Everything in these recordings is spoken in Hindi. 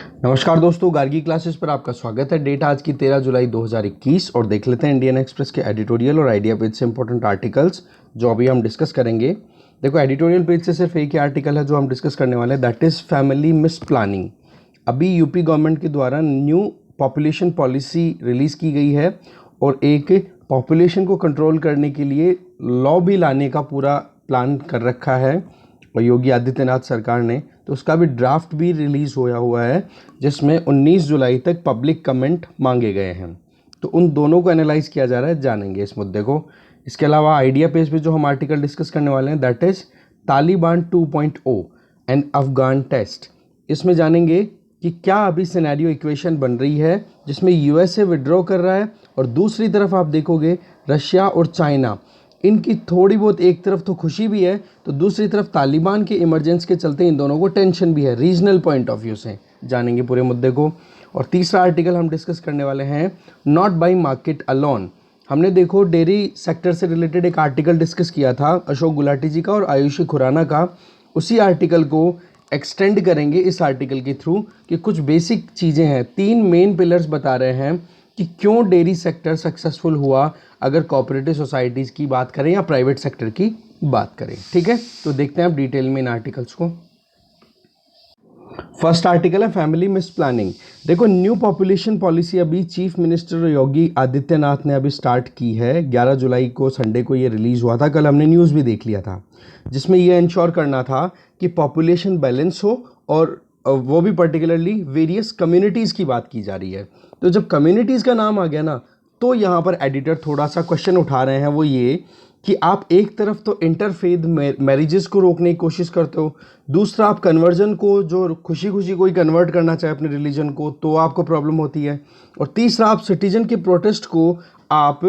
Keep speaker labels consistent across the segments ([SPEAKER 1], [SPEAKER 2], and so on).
[SPEAKER 1] नमस्कार दोस्तों, गार्गी क्लासेस पर आपका स्वागत है। डेट आज की 13 जुलाई 2021 और देख लेते हैं इंडियन एक्सप्रेस के एडिटोरियल और आइडिया पेज से इंपॉर्टेंट आर्टिकल्स जो अभी हम डिस्कस करेंगे। देखो, एडिटोरियल पेज से सिर्फ एक ही आर्टिकल है जो हम डिस्कस करने वाले हैं, that is family miss planning. अभी यूपी गवर्नमेंट के द्वारा न्यू पॉपुलेशन पॉलिसी रिलीज़ की गई है और एक पॉपुलेशन को कंट्रोल करने के लिए लॉ भी लाने का पूरा प्लान कर रखा है और योगी आदित्यनाथ सरकार ने, तो उसका भी ड्राफ्ट भी रिलीज़ होया हुआ है जिसमें 19 जुलाई तक पब्लिक कमेंट मांगे गए हैं। तो उन दोनों को एनालाइज किया जा रहा है, जानेंगे इस मुद्दे को। इसके अलावा आइडिया पेज पे जो हम आर्टिकल डिस्कस करने वाले हैं that is Taliban 2.0 and Afghan test. इसमें जानेंगे कि क्या अभी सिनेरियो इक्वेशन बन रही है जिसमें यूएसए विड्रॉ कर रहा है और दूसरी तरफ आप देखोगे रशिया और चाइना, इनकी थोड़ी बहुत एक तरफ तो खुशी भी है तो दूसरी तरफ तालिबान के इमरजेंस के चलते इन दोनों को टेंशन भी है रीजनल पॉइंट ऑफ व्यू से। जानेंगे पूरे मुद्दे को। और तीसरा आर्टिकल हम डिस्कस करने वाले हैं नॉट बाई मार्केट अलोन। हमने देखो डेयरी सेक्टर से रिलेटेड एक आर्टिकल डिस्कस किया था अशोक गुलाटी जी का और आयुषी खुराना का। उसी आर्टिकल को एक्सटेंड करेंगे इस आर्टिकल के थ्रू कि कुछ बेसिक चीज़ें हैं, 3 मेन पिलर्स बता रहे हैं कि क्यों डेयरी सेक्टर सक्सेसफुल हुआ अगर कोऑपरेटिव सोसाइटीज़ की बात करें या प्राइवेट सेक्टर की बात करें। ठीक है, तो देखते हैं आप डिटेल में इन आर्टिकल्स को। फर्स्ट आर्टिकल है फैमिली मिस प्लानिंग। देखो, न्यू पॉपुलेशन पॉलिसी अभी चीफ मिनिस्टर योगी आदित्यनाथ ने अभी स्टार्ट की है। 11 जुलाई को संडे को ये रिलीज़ हुआ था, कल हमने न्यूज़ भी देख लिया था, जिसमें ये इंश्योर करना था कि पॉपुलेशन बैलेंस हो और वो भी पर्टिकुलरली वेरियस कम्युनिटीज़ की बात की जा रही है। तो जब कम्युनिटीज़ का नाम आ गया ना, तो यहाँ पर एडिटर थोड़ा सा क्वेश्चन उठा रहे हैं, वो ये कि आप एक तरफ तो इंटरफेथ मैरिजेस को रोकने की कोशिश करते हो, दूसरा आप कन्वर्जन को, जो खुशी खुशी कोई कन्वर्ट करना चाहे अपने रिलीजन को, तो आपको प्रॉब्लम होती है, और तीसरा आप सिटीजन के प्रोटेस्ट को आप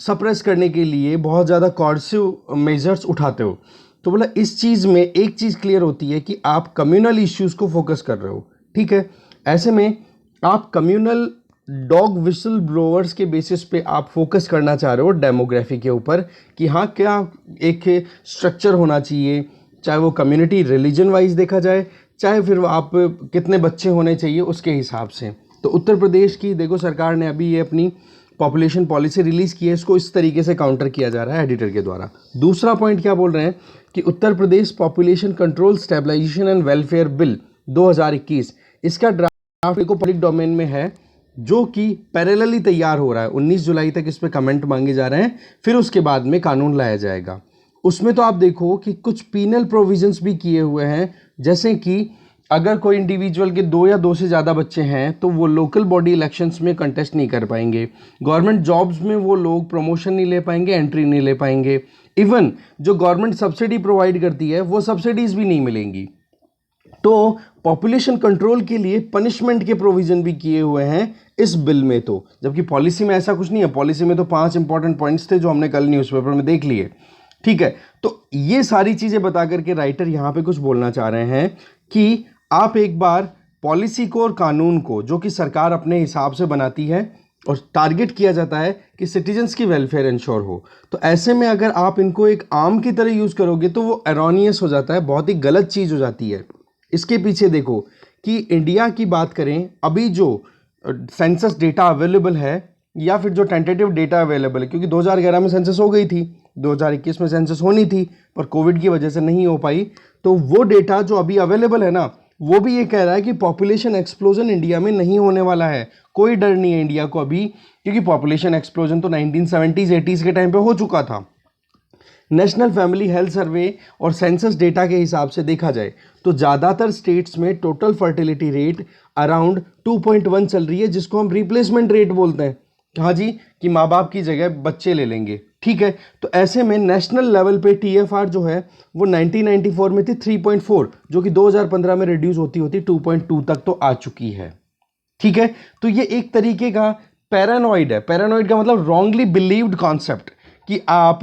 [SPEAKER 1] सप्रेस करने के लिए बहुत ज़्यादा कॉर्सिव मेजर्स उठाते हो। तो बोला इस चीज़ में एक चीज़ क्लियर होती है कि आप कम्युनल इश्यूज़ को फोकस कर रहे हो। ठीक है, ऐसे में आप कम्युनल डॉग विसल ब्लोअर्स के बेसिस पे आप फोकस करना चाह रहे हो डेमोग्राफी के ऊपर कि हाँ क्या एक स्ट्रक्चर होना चाहिए, चाहे वो कम्युनिटी रिलीजन वाइज देखा जाए, चाहे फिर आप कितने बच्चे होने चाहिए उसके हिसाब से। तो उत्तर प्रदेश की देखो सरकार ने अभी ये अपनी पॉपुलेशन पॉलिसी रिलीज़ की है, इसको इस तरीके से काउंटर किया जा रहा है एडिटर के द्वारा। दूसरा पॉइंट क्या बोल रहे हैं कि Uttar Pradesh population control stabilization and welfare bill 2021, इसका ड्राफ्ट को पब्लिक डोमेन में है जो कि पैरेलली तैयार हो रहा है। 19 जुलाई तक इस पे कमेंट मांगे जा रहे हैं, फिर उसके बाद में कानून लाया जाएगा। उसमें तो आप देखो कि कुछ पीनल प्रोविजंस भी किए हुए हैं, जैसे कि अगर कोई इंडिविजुअल के 2 या 2 से ज़्यादा बच्चे हैं तो वो लोकल बॉडी इलेक्शंस में कंटेस्ट नहीं कर पाएंगे, गवर्नमेंट जॉब्स में वो लोग प्रमोशन नहीं ले पाएंगे, एंट्री नहीं ले पाएंगे, इवन जो गवर्नमेंट सब्सिडी प्रोवाइड करती है वो सब्सिडीज़ भी नहीं मिलेंगी। तो पॉपुलेशन कंट्रोल के लिए पनिशमेंट के प्रोविजन भी किए हुए हैं इस बिल में, तो जबकि पॉलिसी में ऐसा कुछ नहीं है। पॉलिसी में तो 5 इंपॉर्टेंट पॉइंट्स थे जो हमने कल न्यूज़पेपर में देख लिए। ठीक है, तो ये सारी चीज़ें बता करके राइटर यहाँ पे कुछ बोलना चाह रहे हैं कि आप एक बार पॉलिसी को और कानून को, जो कि सरकार अपने हिसाब से बनाती है और टारगेट किया जाता है कि सिटीजन्स की वेलफेयर इंश्योर हो, तो ऐसे में अगर आप इनको एक आर्म की तरह यूज़ करोगे तो वो एरोनियस हो जाता है, बहुत ही गलत चीज़ हो जाती है। इसके पीछे देखो कि इंडिया की बात करें, अभी जो सेंसस डेटा अवेलेबल है या फिर जो टेंटेटिव डेटा अवेलेबल है, क्योंकि 2011 में सेंसस हो गई थी, 2021 में सेंसस होनी थी पर कोविड की वजह से नहीं हो पाई, तो वो डेटा जो अभी अवेलेबल है ना, वो भी ये कह रहा है कि पॉपुलेशन एक्सप्लोजन इंडिया में नहीं होने वाला है। कोई डर नहीं है इंडिया को अभी, क्योंकि पॉपुलेशन एक्सप्लोजन तो 1970s 80s के टाइम पे हो चुका था। नेशनल फैमिली हेल्थ सर्वे और सेंसस डेटा के हिसाब से देखा जाए तो ज़्यादातर स्टेट्स में टोटल फर्टिलिटी रेट अराउंड 2.1 चल रही है, जिसको हम रिप्लेसमेंट रेट बोलते हैं। हाँ जी, कि माँ बाप की जगह बच्चे ले लेंगे। ठीक है, तो ऐसे में नेशनल लेवल पे टीएफआर जो है वो 1994 में थी 3.4, जो कि 2015 में रिड्यूस होती होती 2.2 तक तो आ चुकी है। ठीक है, तो ये एक तरीके का पैरानॉइड है। पैरानॉइड का मतलब रॉन्गली बिलीव्ड कॉन्सेप्ट कि आप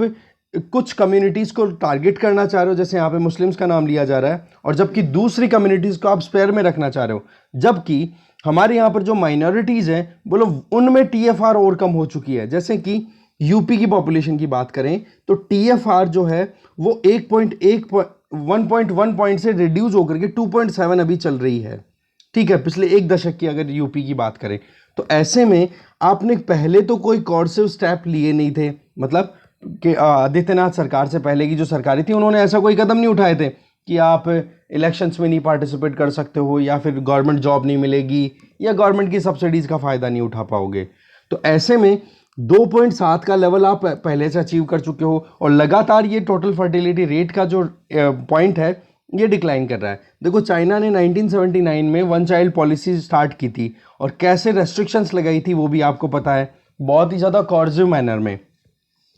[SPEAKER 1] कुछ कम्युनिटीज़ को टारगेट करना चाह रहे हो, जैसे यहाँ पे मुस्लिम्स का नाम लिया जा रहा है, और जबकि दूसरी कम्युनिटीज़ को आप स्पेयर में रखना चाह रहे हो, जबकि हमारे यहाँ पर जो माइनॉरिटीज़ हैं बोलो उनमें टीएफआर और कम हो चुकी है। जैसे कि यूपी की पॉपुलेशन की बात करें तो टीएफआर जो है वो 1.1 पॉइंट से रिड्यूस होकर के 2.7 अभी चल रही है। ठीक है, पिछले एक दशक की अगर यूपी की बात करें तो ऐसे में आपने पहले तो कोई कोर्सिव स्टेप लिए नहीं थे, मतलब कि आदित्यनाथ सरकार से पहले की जो सरकारें थी उन्होंने ऐसा कोई कदम नहीं उठाए थे कि आप इलेक्शंस में नहीं पार्टिसिपेट कर सकते हो या फिर गवर्नमेंट जॉब नहीं मिलेगी या गवर्नमेंट की सब्सिडीज़ का फ़ायदा नहीं उठा पाओगे। तो ऐसे में 2.7 का लेवल आप पहले से अचीव कर चुके हो और लगातार ये टोटल फर्टिलिटी रेट का जो पॉइंट है ये डिक्लाइन कर रहा है। देखो चाइना ने 1979 में वन चाइल्ड पॉलिसी स्टार्ट की थी और कैसे रेस्ट्रिक्शंस लगाई थी वो भी आपको पता है, बहुत ही ज़्यादा कॉर्सिव मैनर में।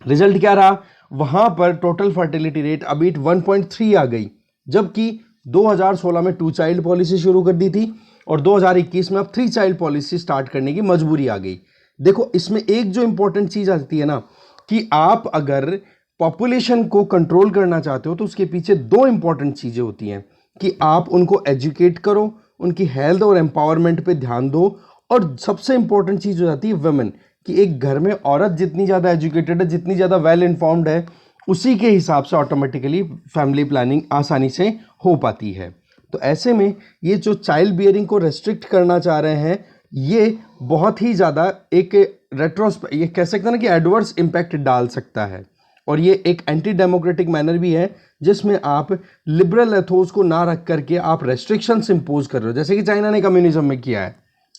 [SPEAKER 1] रिजल्ट क्या रहा, वहाँ पर टोटल फर्टिलिटी रेट अभी 1.3 आ गई, जबकि 2016 में 2 चाइल्ड पॉलिसी शुरू कर दी थी और 2021 में अब 3 चाइल्ड पॉलिसी स्टार्ट करने की मजबूरी आ गई। देखो इसमें एक जो इंपॉर्टेंट चीज़ आती है ना कि आप अगर पॉपुलेशन को कंट्रोल करना चाहते हो तो उसके पीछे 2 इंपॉर्टेंट चीज़ें होती हैं कि आप उनको एजुकेट करो, उनकी हेल्थ और एम्पावरमेंट पे ध्यान दो, और सबसे इंपॉर्टेंट चीज़ हो जाती है वुमेन कि एक घर में औरत जितनी ज़्यादा एजुकेटेड है, जितनी ज़्यादा वेल इन्फॉर्म्ड है, उसी के हिसाब से ऑटोमेटिकली फैमिली प्लानिंग आसानी से हो पाती है। तो ऐसे में ये जो चाइल्ड बियरिंग को रेस्ट्रिक्ट करना चाह रहे हैं ये बहुत ही ज़्यादा एक ये कह सकते हैं ना कि एडवर्स इम्पैक्ट डाल सकता है, और ये एक एंटी डेमोक्रेटिक मैनर भी है जिसमें आप लिबरल एथोस को ना रख करके आप रेस्ट्रिक्शंस इंपोज कर रहे हो, जैसे कि चाइना ने कम्युनिज्म में किया है।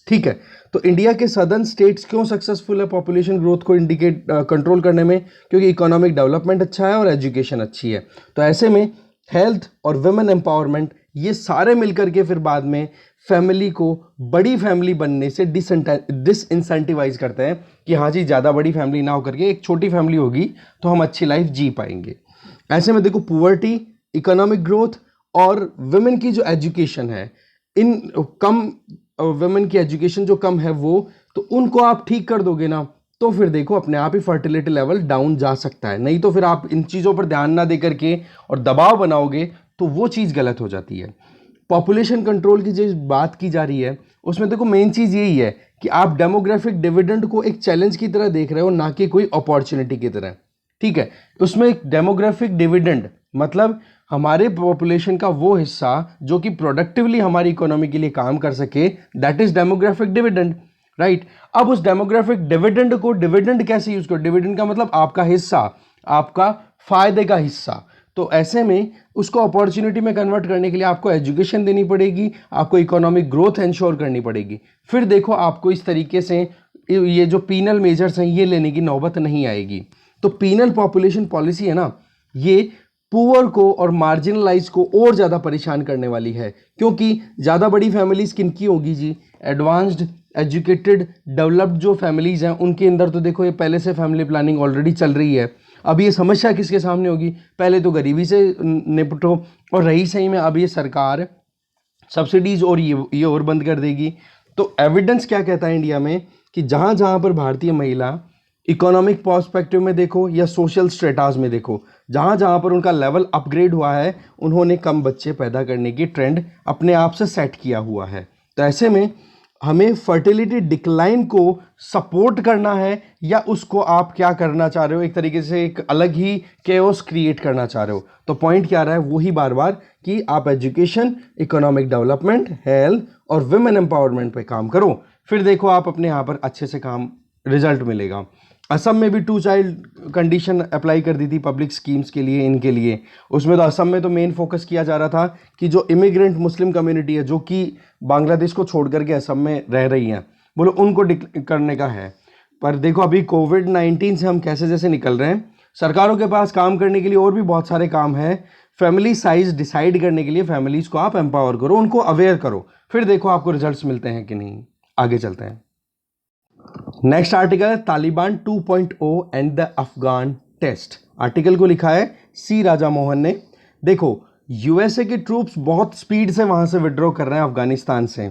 [SPEAKER 1] ठीक है, तो इंडिया के सदर्न स्टेट्स क्यों सक्सेसफुल है पॉपुलेशन ग्रोथ को इंडिकेट कंट्रोल करने में? क्योंकि इकोनॉमिक डेवलपमेंट अच्छा है और एजुकेशन अच्छी है। तो ऐसे में हेल्थ और वुमेन एम्पावरमेंट ये सारे मिलकर के फिर बाद में फैमिली को बड़ी फैमिली बनने से डिसइंसेंटिवाइज करते हैं कि हाँ जी ज़्यादा बड़ी फैमिली ना होकर के एक छोटी फैमिली होगी तो हम अच्छी लाइफ जी पाएंगे। ऐसे में देखो पुअर्टी, इकोनॉमिक ग्रोथ और वुमेन की जो एजुकेशन है, इन कम वुमेन की एजुकेशन जो कम है वो, तो उनको आप ठीक कर दोगे ना तो फिर देखो अपने आप ही फर्टिलिटी लेवल डाउन जा सकता है। नहीं तो फिर आप इन चीज़ों पर ध्यान ना दे करके और दबाव बनाओगे तो वो चीज़ गलत हो जाती है। पॉपुलेशन कंट्रोल की जो बात की जा रही है उसमें देखो मेन चीज़ यही है कि आप डेमोग्राफिक डिविडेंड को एक चैलेंज की तरह देख रहे हो, ना कि कोई अपॉर्चुनिटी की तरह। ठीक है, उसमें एक डेमोग्राफिक डिविडेंड मतलब हमारे पॉपुलेशन का वो हिस्सा जो कि प्रोडक्टिवली हमारी इकोनॉमी के लिए काम कर सके, that is demographic dividend, right. अब उस डेमोग्राफिक डिविडेंड को, डिविडेंड कैसे यूज करो, डिविडेंड का मतलब आपका हिस्सा, आपका फायदे का हिस्सा। तो ऐसे में उसको अपॉर्चुनिटी में कन्वर्ट करने के लिए आपको एजुकेशन देनी पड़ेगी, आपको इकोनॉमिक ग्रोथ इंश्योर करनी पड़ेगी। फिर देखो आपको इस तरीके से ये जो पीनल मेजर्स हैं ये लेने की नौबत नहीं आएगी। तो पीनल पॉपुलेशन पॉलिसी है ना, ये पुअर को और मार्जिनलाइज को और ज़्यादा परेशान करने वाली है, क्योंकि ज़्यादा बड़ी फैमिलीज किनकी होगी जी? एडवांस्ड, एजुकेटेड, डेवलप्ड जो फैमिलीज़ हैं उनके अंदर तो देखो ये पहले से फैमिली प्लानिंग ऑलरेडी चल रही है। अब ये समस्या किसके सामने होगी? पहले तो गरीबी से निपटो, और रही सही में अब ये सरकार सब्सिडीज और ये और बंद कर देगी। तो एविडेंस क्या कहता है इंडिया में कि जहाँ जहाँ पर भारतीय महिला इकोनॉमिक पर्सपेक्टिव में देखो या सोशल स्टेटस में देखो, जहाँ जहाँ पर उनका लेवल अपग्रेड हुआ है उन्होंने कम बच्चे पैदा करने की ट्रेंड अपने आप से सेट किया हुआ है। तो ऐसे में हमें फर्टिलिटी डिक्लाइन को सपोर्ट करना है या उसको आप क्या करना चाह रहे हो, एक तरीके से एक अलग ही केओस क्रिएट करना चाह रहे हो? तो पॉइंट क्या रहा है वही बार बार कि आप एजुकेशन, इकोनॉमिक डेवलपमेंट, हेल्थ और वुमेन एम्पावरमेंट पे काम करो, फिर देखो आप अपने यहाँ पर अच्छे से काम रिजल्ट मिलेगा। असम में भी 2 चाइल्ड कंडीशन अप्लाई कर दी थी पब्लिक स्कीम्स के लिए, इनके लिए। उसमें तो असम में तो मेन फोकस किया जा रहा था कि जो इमिग्रेंट मुस्लिम कम्युनिटी है जो कि बांग्लादेश को छोड़ करके असम में रह रही हैं, बोलो उनको करने का है। पर देखो अभी कोविड-19 से हम कैसे जैसे निकल रहे हैं, सरकारों के पास काम करने के लिए और भी बहुत सारे काम है। फैमिली साइज डिसाइड करने के लिए फैमिलीज को आप एम्पावर करो, उनको अवेयर करो, फिर देखो आपको रिजल्ट्स मिलते हैं कि नहीं। आगे चलते हैं। नेक्स्ट आर्टिकल है Taliban 2.0 and the Afghan test. Article को लिखा है सी राजा मोहन ने। देखो यूएसए के ट्रूप्स बहुत स्पीड से वहां से विड्रॉ कर रहे हैं अफगानिस्तान से,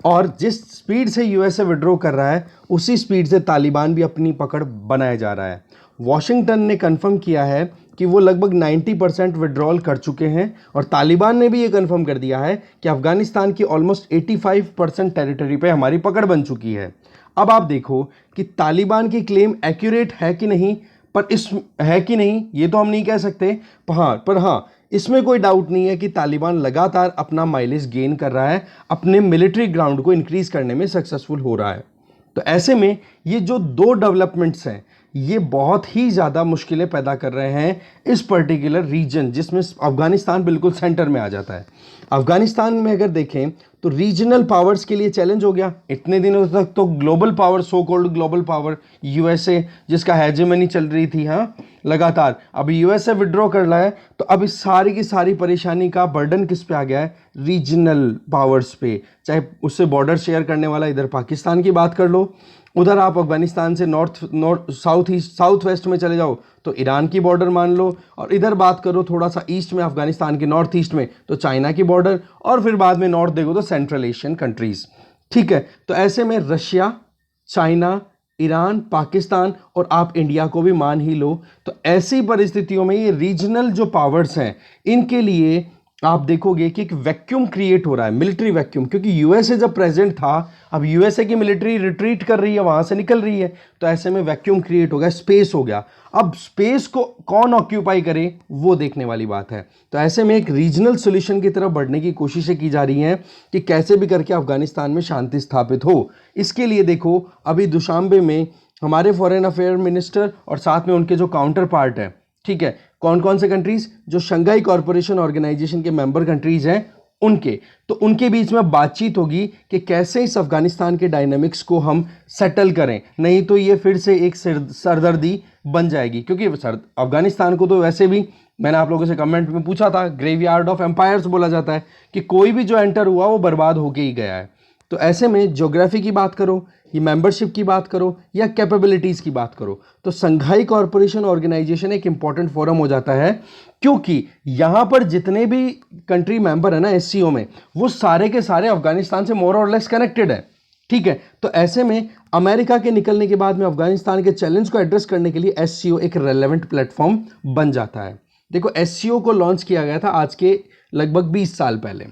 [SPEAKER 1] और जिस स्पीड से यूएसए विड्रॉ कर रहा है उसी स्पीड से तालिबान भी अपनी पकड़ बनाया जा रहा है। वॉशिंगटन ने कंफर्म किया है कि वो लगभग 90% विड्रॉल कर चुके हैं, और तालिबान ने भी ये कंफर्म कर दिया है कि अफगानिस्तान की ऑलमोस्ट 85% टेरिटरी पे हमारी पकड़ बन चुकी है। अब आप देखो कि तालिबान की क्लेम एक्यूरेट है कि नहीं, पर इस है कि नहीं ये तो हम नहीं कह सकते। पर हाँ इसमें कोई डाउट नहीं है कि तालिबान लगातार अपना माइलेज गेन कर रहा है, अपने मिलिट्री ग्राउंड को इंक्रीज करने में सक्सेसफुल हो रहा है। तो ऐसे में ये जो दो डेवलपमेंट्स हैं ये बहुत ही ज़्यादा मुश्किलें पैदा कर रहे हैं इस पर्टिकुलर रीजन, जिसमें अफगानिस्तान बिल्कुल सेंटर में आ जाता है। अफगानिस्तान में अगर देखें तो रीजनल पावर्स के लिए चैलेंज हो गया। इतने दिनों तक तो global power, so called global power USA, जिसका हेजेमनी चल रही थी हाँ लगातार, अब यूएसए विड्रॉ कर रहा है, तो अब इस सारी की सारी परेशानी का बर्डन किस पे आ गया है? रीजनल पावर्स पे। चाहे उससे बॉर्डर शेयर करने वाला इधर पाकिस्तान की बात कर लो, उधर आप अफगानिस्तान से साउथ वेस्ट में चले जाओ तो ईरान की बॉर्डर मान लो, और इधर बात करो थोड़ा सा ईस्ट में, अफगानिस्तान के नॉर्थ ईस्ट में, तो चाइना की बॉर्डर, और फिर बाद में नॉर्थ देखो तो सेंट्रल एशियन कंट्रीज। ठीक है, तो ऐसे में रशिया, चाइना, ईरान, पाकिस्तान और आप इंडिया को भी मान ही लो। तो ऐसी परिस्थितियों में ये रीजनल जो पावर्स हैं इनके लिए आप देखोगे कि एक वैक्यूम क्रिएट हो रहा है, मिलिट्री वैक्यूम, क्योंकि यूएसए जब प्रेजेंट था, अब यूएसए की मिलिट्री रिट्रीट कर रही है, वहां से निकल रही है, तो ऐसे में वैक्यूम क्रिएट हो गया, स्पेस हो गया। अब स्पेस को कौन ऑक्यूपाई करे वो देखने वाली बात है। तो ऐसे में एक रीजनल सोल्यूशन की तरफ बढ़ने की कोशिशें की जा रही हैं कि कैसे भी करके अफगानिस्तान में शांति स्थापित हो। इसके लिए देखो अभी दुशांबे में हमारे फॉरेन अफेयर मिनिस्टर और साथ में उनके जो काउंटर पार्ट है, ठीक है, कौन कौन से कंट्रीज, जो शंघाई कॉरपोरेशन ऑर्गेनाइजेशन के मेंबर कंट्रीज हैं उनके, तो उनके बीच में बातचीत होगी कि कैसे इस अफगानिस्तान के डायनामिक्स को हम सेटल करें, नहीं तो ये फिर से एक सरदर्दी बन जाएगी। क्योंकि अफगानिस्तान को तो वैसे भी मैंने आप लोगों से कमेंट में पूछा था, ग्रेवयार्ड ऑफ एम्पायर्स बोला जाता है कि कोई भी जो एंटर हुआ वो बर्बाद होके ही गया है। तो ऐसे में ज्योग्राफी की बात करो, ये मेंबरशिप की बात करो या कैपेबिलिटीज़ की बात करो, तो शंघाई कॉरपोरेशन ऑर्गेनाइजेशन एक इंपॉर्टेंट फोरम हो जाता है, क्योंकि यहाँ पर जितने भी कंट्री मेंबर है ना एससीओ में, वो सारे के सारे अफगानिस्तान से मोर और लेस कनेक्टेड है। ठीक है, तो ऐसे में अमेरिका के निकलने के बाद में अफगानिस्तान के चैलेंज को एड्रेस करने के लिए एससीओ एक रेलेवेंट प्लेटफॉर्म बन जाता है। देखो एससीओ को लॉन्च किया गया था आज के लगभग 20 साल पहले।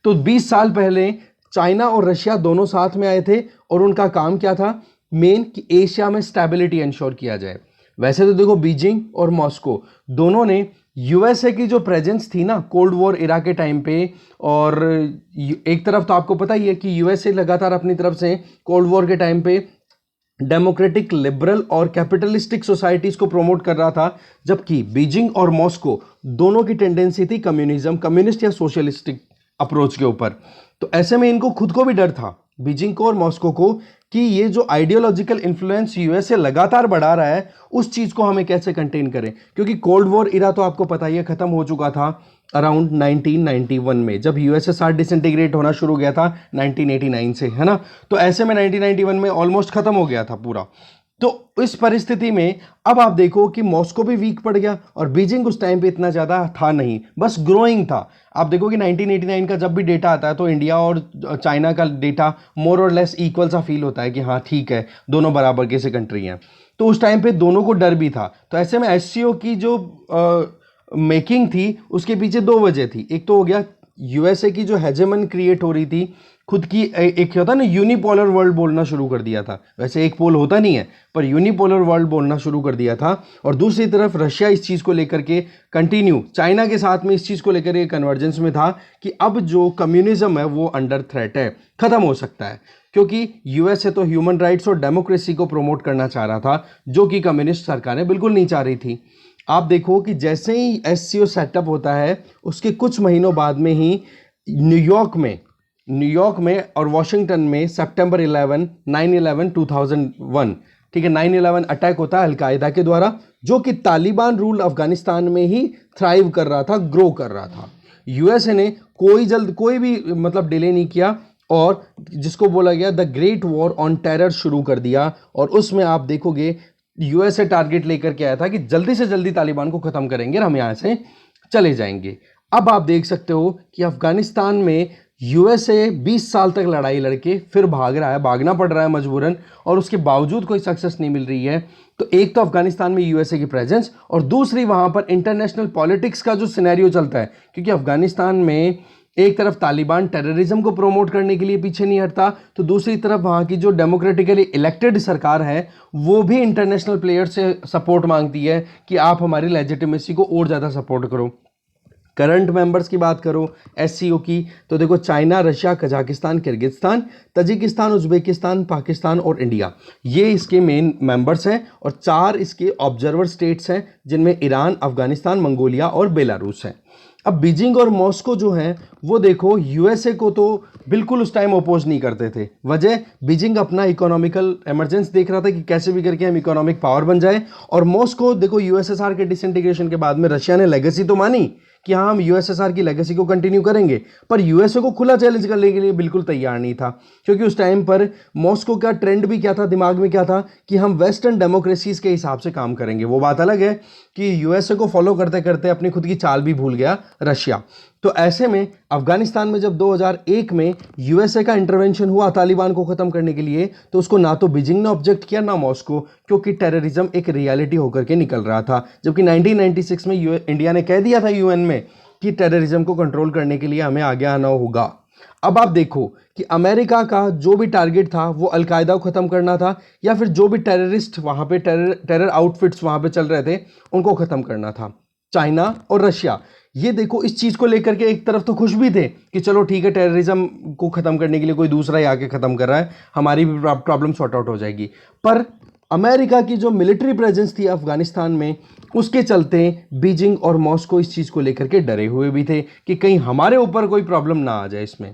[SPEAKER 1] तो 20 साल पहले चाइना और रशिया दोनों साथ में आए थे और उनका काम क्या था? मेन कि एशिया में स्टेबिलिटी इंश्योर किया जाए। वैसे तो देखो बीजिंग और मॉस्को दोनों ने यूएसए की जो प्रेजेंस थी ना कोल्ड वॉर इरा के टाइम पे, और एक तरफ तो आपको पता ही है कि यूएसए लगातार अपनी तरफ से कोल्ड वॉर के टाइम पे डेमोक्रेटिक, लिबरल और कैपिटलिस्टिक सोसाइटीज को प्रमोट कर रहा था, जबकि बीजिंग और मॉस्को दोनों की टेंडेंसी थी कम्युनिज्म, कम्युनिस्ट या सोशलिस्टिक अप्रोच के ऊपर। तो ऐसे में इनको खुद को भी डर था, बीजिंग को और मॉस्को को, कि ये जो आइडियोलॉजिकल इन्फ्लुएंस यूएसए लगातार बढ़ा रहा है उस चीज को हमें कैसे कंटेन करें। क्योंकि कोल्ड वॉर इरा तो आपको पता ही है खत्म हो चुका था अराउंड 1991 में, जब यूएसएसआर डिसइंटीग्रेट होना शुरू हो गया था 1989 से, है ना। तो ऐसे में 1991 में ऑलमोस्ट खत्म हो गया था पूरा। तो इस परिस्थिति में अब आप देखो कि मॉस्को भी वीक पड़ गया और बीजिंग उस टाइम पे इतना ज़्यादा था नहीं, बस ग्रोइंग था। आप देखो कि 1989 का जब भी डेटा आता है तो इंडिया और चाइना का डेटा मोर और लेस इक्वल सा फील होता है कि हाँ ठीक है दोनों बराबर के से कंट्री हैं। तो उस टाइम पे दोनों को डर भी था। तो ऐसे में एससीओ की जो मेकिंग थी उसके पीछे दो वजह थी। एक तो हो गया यूएसए की जो हेजेमन क्रिएट हो रही थी, खुद की एक होता ना यूनिपोलर वर्ल्ड बोलना शुरू कर दिया था, वैसे एक पोल होता नहीं है पर यूनिपोलर वर्ल्ड बोलना शुरू कर दिया था। और दूसरी तरफ रशिया इस चीज़ को लेकर के कंटिन्यू चाइना के साथ में इस चीज़ को लेकर के कन्वर्जेंस में था कि अब जो कम्युनिज्म है वो अंडर थ्रेट है, ख़त्म हो सकता है। क्योंकि यूएसए तो ह्यूमन राइट्स और डेमोक्रेसी को प्रमोट करना चाह रहा था, जो कि कम्युनिस्ट सरकारें बिल्कुल नहीं चाह रही थी। आप देखो कि जैसे ही एससीओ सेटअप होता है उसके कुछ महीनों बाद में ही न्यूयॉर्क में और वॉशिंगटन में सितंबर 11 9/11 2001, ठीक है, 9/11 अटैक होता है अलकायदा के द्वारा, जो कि तालिबान रूल अफगानिस्तान में ही थ्राइव कर रहा था, ग्रो कर रहा था। यूएसए ने कोई भी मतलब डिले नहीं किया और जिसको बोला गया the great war on terror शुरू कर दिया। और उसमें आप देखोगे यूएसए टारगेट लेकर के आया था कि जल्दी से जल्दी तालिबान को खत्म करेंगे और हम यहाँ से चले जाएंगे। अब आप देख सकते हो कि अफगानिस्तान में यूएसए 20 साल तक लड़ाई लड़के फिर भाग रहा है, भागना पड़ रहा है मजबूरन, और उसके बावजूद कोई सक्सेस नहीं मिल रही है। तो एक तो अफगानिस्तान में यूएसए की प्रेजेंस और दूसरी वहां पर इंटरनेशनल पॉलिटिक्स का जो सिनेरियो चलता है, क्योंकि अफगानिस्तान में एक तरफ तालिबान टेररिज्म को प्रमोट करने के लिए पीछे नहीं हटता, तो दूसरी तरफ वहाँ की जो डेमोक्रेटिकली इलेक्टेड सरकार है वो भी इंटरनेशनल प्लेयर से सपोर्ट मांगती है कि आप हमारी लेजिटिमेसी को और ज़्यादा सपोर्ट करो। करंट मेंबर्स की बात करो एससीओ की, तो देखो China, Russia, Kazakhstan, Kyrgyzstan, Tajikistan, Uzbekistan, Pakistan और इंडिया, ये इसके मेन मेंबर्स हैं। और 4 इसके ऑब्जर्वर स्टेट्स हैं जिनमें ईरान, अफगानिस्तान, मंगोलिया और बेलारूस हैं। अब बीजिंग और मॉस्को जो हैं वो देखो यूएसए को तो बिल्कुल उस टाइम अपोज नहीं करते थे। वजह, बीजिंग अपना इकोनॉमिकल इमरजेंस देख रहा था कि कैसे भी करके हम इकोनॉमिक पावर बन जाए, और मॉस्को देखो यूएसएसआर के डिसइंटीग्रेशन के बाद में रशिया ने लेगेसी तो मानी कि हाँ हम यूएसएसआर की लेगेसी को कंटिन्यू करेंगे, पर यूएसए को खुला चैलेंज करने के लिए बिल्कुल तैयार नहीं था, क्योंकि उस टाइम पर मॉस्को का ट्रेंड भी क्या था, दिमाग में क्या था कि हम वेस्टर्न डेमोक्रेसीज के हिसाब से काम करेंगे। वो बात अलग है कि यूएसए को फॉलो करते करते अपनी खुद की चाल भी भूल गया रशिया। तो ऐसे में अफगानिस्तान में जब 2001 में यूएसए का इंटरवेंशन हुआ तालिबान को खत्म करने के लिए, तो उसको ना तो बीजिंग ने ऑब्जेक्ट किया ना मॉस्को, क्योंकि टेररिज्म एक रियलिटी होकर के निकल रहा था। जबकि 1996 में इंडिया ने कह दिया था यूएन में कि टेररिज्म को कंट्रोल करने के लिए हमें आगे आना होगा। अब आप देखो कि अमेरिका का जो भी टारगेट था वो अलकायदा को खत्म करना था, या फिर जो भी टेररिस्ट वहां पे टेरर आउटफिट्स वहां पे चल रहे थे उनको खत्म करना था। चाइना और रशिया ये देखो इस चीज को लेकर के एक तरफ तो खुश भी थे कि चलो ठीक है, टेररिज्म को खत्म करने के लिए कोई दूसरा ही आके खत्म कर रहा है, हमारी भी प्रॉब्लम सॉर्ट आउट हो जाएगी। पर अमेरिका की जो मिलिट्री प्रेजेंस थी अफगानिस्तान में, उसके चलते बीजिंग और मॉस्को इस चीज को लेकर के डरे हुए भी थे कि कहीं हमारे ऊपर कोई प्रॉब्लम ना आ जाए इसमें।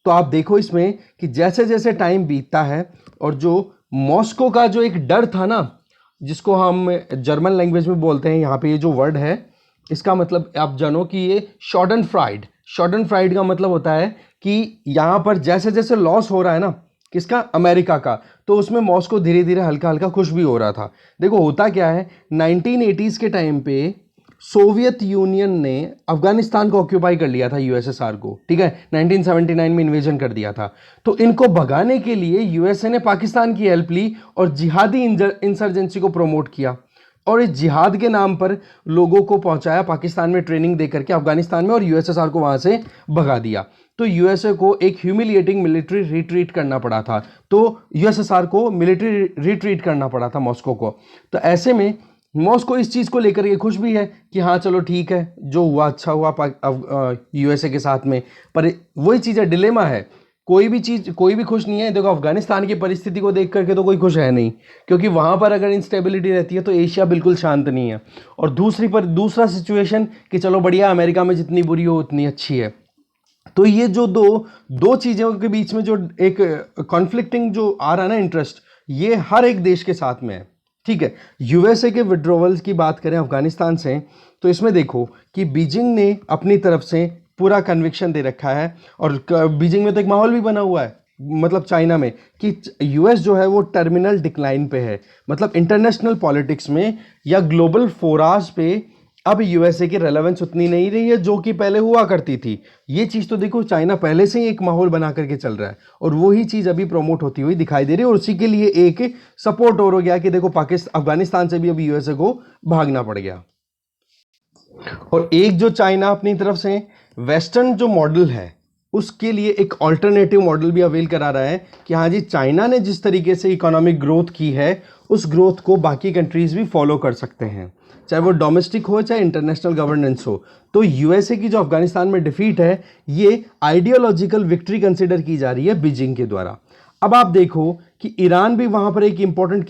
[SPEAKER 1] तो आप देखो इसमें कि जैसे जैसे टाइम बीतता है, और जो मॉस्को का जो एक डर था ना, जिसको हम जर्मन लैंग्वेज में बोलते हैं, यहाँ पे ये जो वर्ड है इसका मतलब आप जानो कि ये शॉर्डन फ्राइड का मतलब होता है कि यहाँ पर जैसे जैसे लॉस हो रहा है ना किसका, अमेरिका का, तो उसमें मॉस्को धीरे धीरे हल्का हल्का खुश भी हो रहा था। देखो होता क्या है, 1980s के टाइम पे सोवियत यूनियन ने अफगानिस्तान को ऑक्यूपाई कर लिया था यूएसएसआर को, ठीक है, 1979 में इन्वेजन कर दिया था। तो इनको भगाने के लिए यूएसए ने पाकिस्तान की हेल्प ली और जिहादी इंसर्जेंसी को प्रमोट किया, और इस जिहाद के नाम पर लोगों को पहुंचाया पाकिस्तान में ट्रेनिंग दे करके अफगानिस्तान में, और यूएसएसआर को वहां से भगा दिया। तो यूएसए को एक ह्यूमिलिएटिंग मिलिट्री रिट्रीट करना पड़ा था, तो यूएसएसआर को मिलिट्री रिट्रीट करना पड़ा था मॉस्को को। तो ऐसे में मॉस्को इस चीज़ को लेकर के खुश भी है कि हाँ चलो ठीक है, जो हुआ अच्छा हुआ यूएसए के साथ में। पर वही चीज़ है, डिलेमा है, कोई भी चीज़ कोई भी खुश नहीं है। देखो अफगानिस्तान की परिस्थिति को देख करके तो कोई खुश है नहीं, क्योंकि वहाँ पर अगर इंस्टेबिलिटी रहती है तो एशिया बिल्कुल शांत नहीं है। और दूसरा सिचुएशन कि चलो बढ़िया, अमेरिका में जितनी बुरी हो उतनी अच्छी है। तो ये जो दो चीज़ों के बीच में जो एक कॉन्फ्लिक्टिंग जो आ रहा है ना इंटरेस्ट, ये हर एक देश के साथ में है, ठीक है। यूएसए के विड्रॉवल्स की बात करें अफगानिस्तान से, तो इसमें देखो कि बीजिंग ने अपनी तरफ से पूरा कन्विक्शन दे रखा है, और बीजिंग में तो एक माहौल भी बना हुआ है, मतलब चाइना में, कि यूएस जो है वो टर्मिनल डिक्लाइन पे है। मतलब इंटरनेशनल पॉलिटिक्स में या ग्लोबल फोराज पे अब यूएसए की रेलेवेंस उतनी नहीं रही है जो कि पहले हुआ करती थी। ये चीज़ तो देखो चाइना पहले से ही एक माहौल बना करके चल रहा है, और वही चीज़ अभी प्रमोट होती हुई दिखाई दे रही है, और उसी के लिए एक सपोर्ट और हो गया कि देखो अफगानिस्तान से भी अब यूएसए को भागना पड़ गया। और एक जो चाइना अपनी तरफ से वेस्टर्न जो मॉडल है उसके लिए एक ऑल्टरनेटिव मॉडल भी अवेल करा रहा है कि हाँ जी, चाइना ने जिस तरीके से इकोनॉमिक ग्रोथ की है उस ग्रोथ को बाकी कंट्रीज भी फॉलो कर सकते हैं, चाहे वो डोमेस्टिक हो चाहे इंटरनेशनल गवर्नेंस हो। तो यूएसए की जो अफगानिस्तान में डिफीट है, ये आइडियोलॉजिकल विक्ट्री कंसिडर की जा रही है बीजिंग के द्वारा। अब आप देखो कि ईरान भी वहां पर एक इंपॉर्टेंट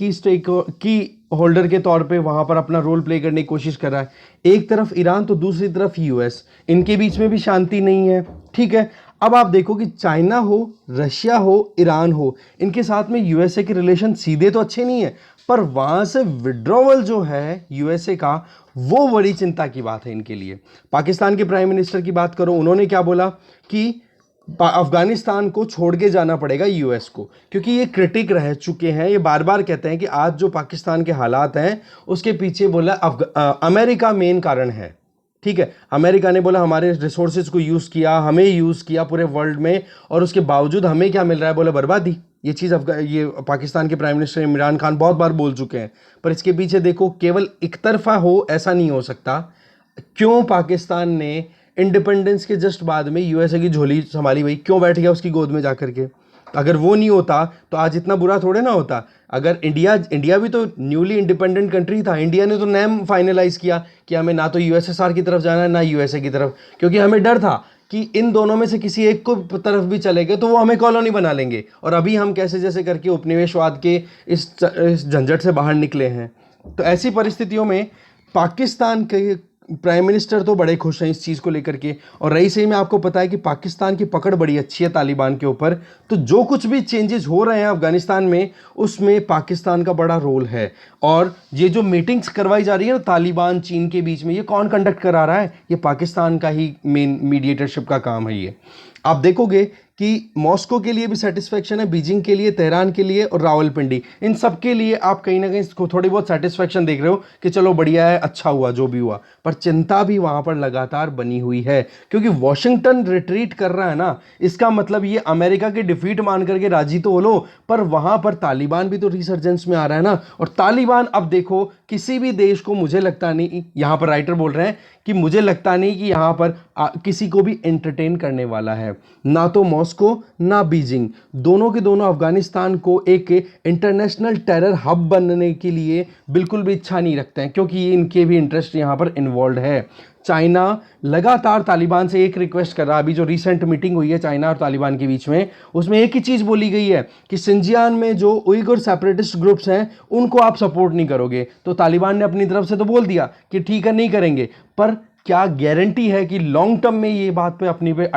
[SPEAKER 1] की होल्डर के तौर पे वहां पर अपना रोल प्ले करने की कोशिश कर रहा है। एक तरफ ईरान तो दूसरी तरफ यूएस, इनके बीच में भी शांति नहीं है, ठीक है। अब आप देखो कि चाइना हो, रशिया हो, ईरान हो, इनके साथ में यूएसए के रिलेशन सीधे तो अच्छे नहीं है, पर वहां से विड्रॉवल जो है यूएसए का, वो बड़ी चिंता की बात है इनके लिए। पाकिस्तान के प्राइम मिनिस्टर की बात करो, उन्होंने क्या बोला कि अफगानिस्तान को छोड़ के जाना पड़ेगा यूएस को, क्योंकि ये क्रिटिक रह चुके हैं, ये बार बार कहते हैं कि आज जो पाकिस्तान के हालात हैं उसके पीछे बोला अमेरिका मेन कारण है, ठीक है। अमेरिका ने बोला हमारे रिसोर्सेज को यूज़ किया, हमें यूज़ किया पूरे वर्ल्ड में, और उसके बावजूद हमें क्या मिल रहा है, बोला बर्बादी। ये चीज़ ये पाकिस्तान के प्राइम मिनिस्टर इमरान खान बहुत बार बोल चुके हैं। पर इसके पीछे देखो केवल एक तरफा हो ऐसा नहीं हो सकता। क्यों पाकिस्तान ने इंडिपेंडेंस के जस्ट बाद में यूएसए की झोली संभाली, भाई क्यों बैठ गया उसकी गोद में जाकर के? अगर वो नहीं होता तो आज इतना बुरा थोड़े ना होता। अगर इंडिया भी तो न्यूली इंडिपेंडेंट कंट्री था, इंडिया ने तो नेम फाइनलाइज किया कि हमें ना तो यूएसएसआर की तरफ जाना है ना यूएसए की तरफ, क्योंकि हमें डर था कि इन दोनों में से किसी एक को तरफ भी चले गए तो वो हमें कॉलोनी बना लेंगे। और अभी हम कैसे जैसे करके उपनिवेशवाद के इस झंझट से बाहर निकले हैं। तो ऐसी परिस्थितियों में पाकिस्तान के प्राइम मिनिस्टर तो बड़े खुश हैं इस चीज़ को लेकर के, और रही सही में आपको पता है कि पाकिस्तान की पकड़ बड़ी अच्छी है तालिबान के ऊपर। तो जो कुछ भी चेंजेस हो रहे हैं अफगानिस्तान में, उसमें पाकिस्तान का बड़ा रोल है। और ये जो मीटिंग्स करवाई जा रही है ना तालिबान चीन के बीच में, ये कौन कंडक्ट करा रहा है? ये पाकिस्तान का ही मेन मीडिएटरशिप का काम है ये। आप देखोगे कि मॉस्को के लिए भी सेटिस्फेक्शन है, बीजिंग के लिए, तेहरान के लिए और रावलपिंडी, इन सब के लिए आप कहीं ना कहीं थोड़ी बहुत सेटिस्फेक्शन देख रहे हो कि चलो बढ़िया है, अच्छा हुआ जो भी हुआ। पर चिंता भी वहां पर लगातार बनी हुई है, क्योंकि वॉशिंगटन रिट्रीट कर रहा है ना, इसका मतलब ये अमेरिका की डिफीट मान करके राजी तो हो लो, पर वहां पर तालिबान भी तो रिसर्जेंस में आ रहा है ना। और तालिबान अब देखो किसी भी देश को, मुझे लगता नहीं, यहां पर राइटर बोल रहे हैं कि मुझे लगता नहीं कि यहां पर किसी को भी एंटरटेन करने वाला है, ना तो मॉस्को ना बीजिंग। दोनों के दोनों अफगानिस्तान को एक इंटरनेशनल टेरर हब बनने के लिए बिल्कुल भी इच्छा नहीं रखते हैं, क्योंकि ये इनके भी इंटरेस्ट यहां पर इन्वॉल्व है। चाइना लगातार तालिबान से एक रिक्वेस्ट कर रहा है। अभी जो रिसेंट मीटिंग हुई है चाइना और तालिबान के बीच में, उसमें एक ही चीज़ बोली गई है कि सिंजियान में जो उइगर सेपरेटिस्ट ग्रुप्स हैं उनको आप सपोर्ट नहीं करोगे। तो तालिबान ने अपनी तरफ से तो बोल दिया कि ठीक है नहीं करेंगे, पर क्या गारंटी है कि लॉन्ग टर्म में ये बात पे अपनी पे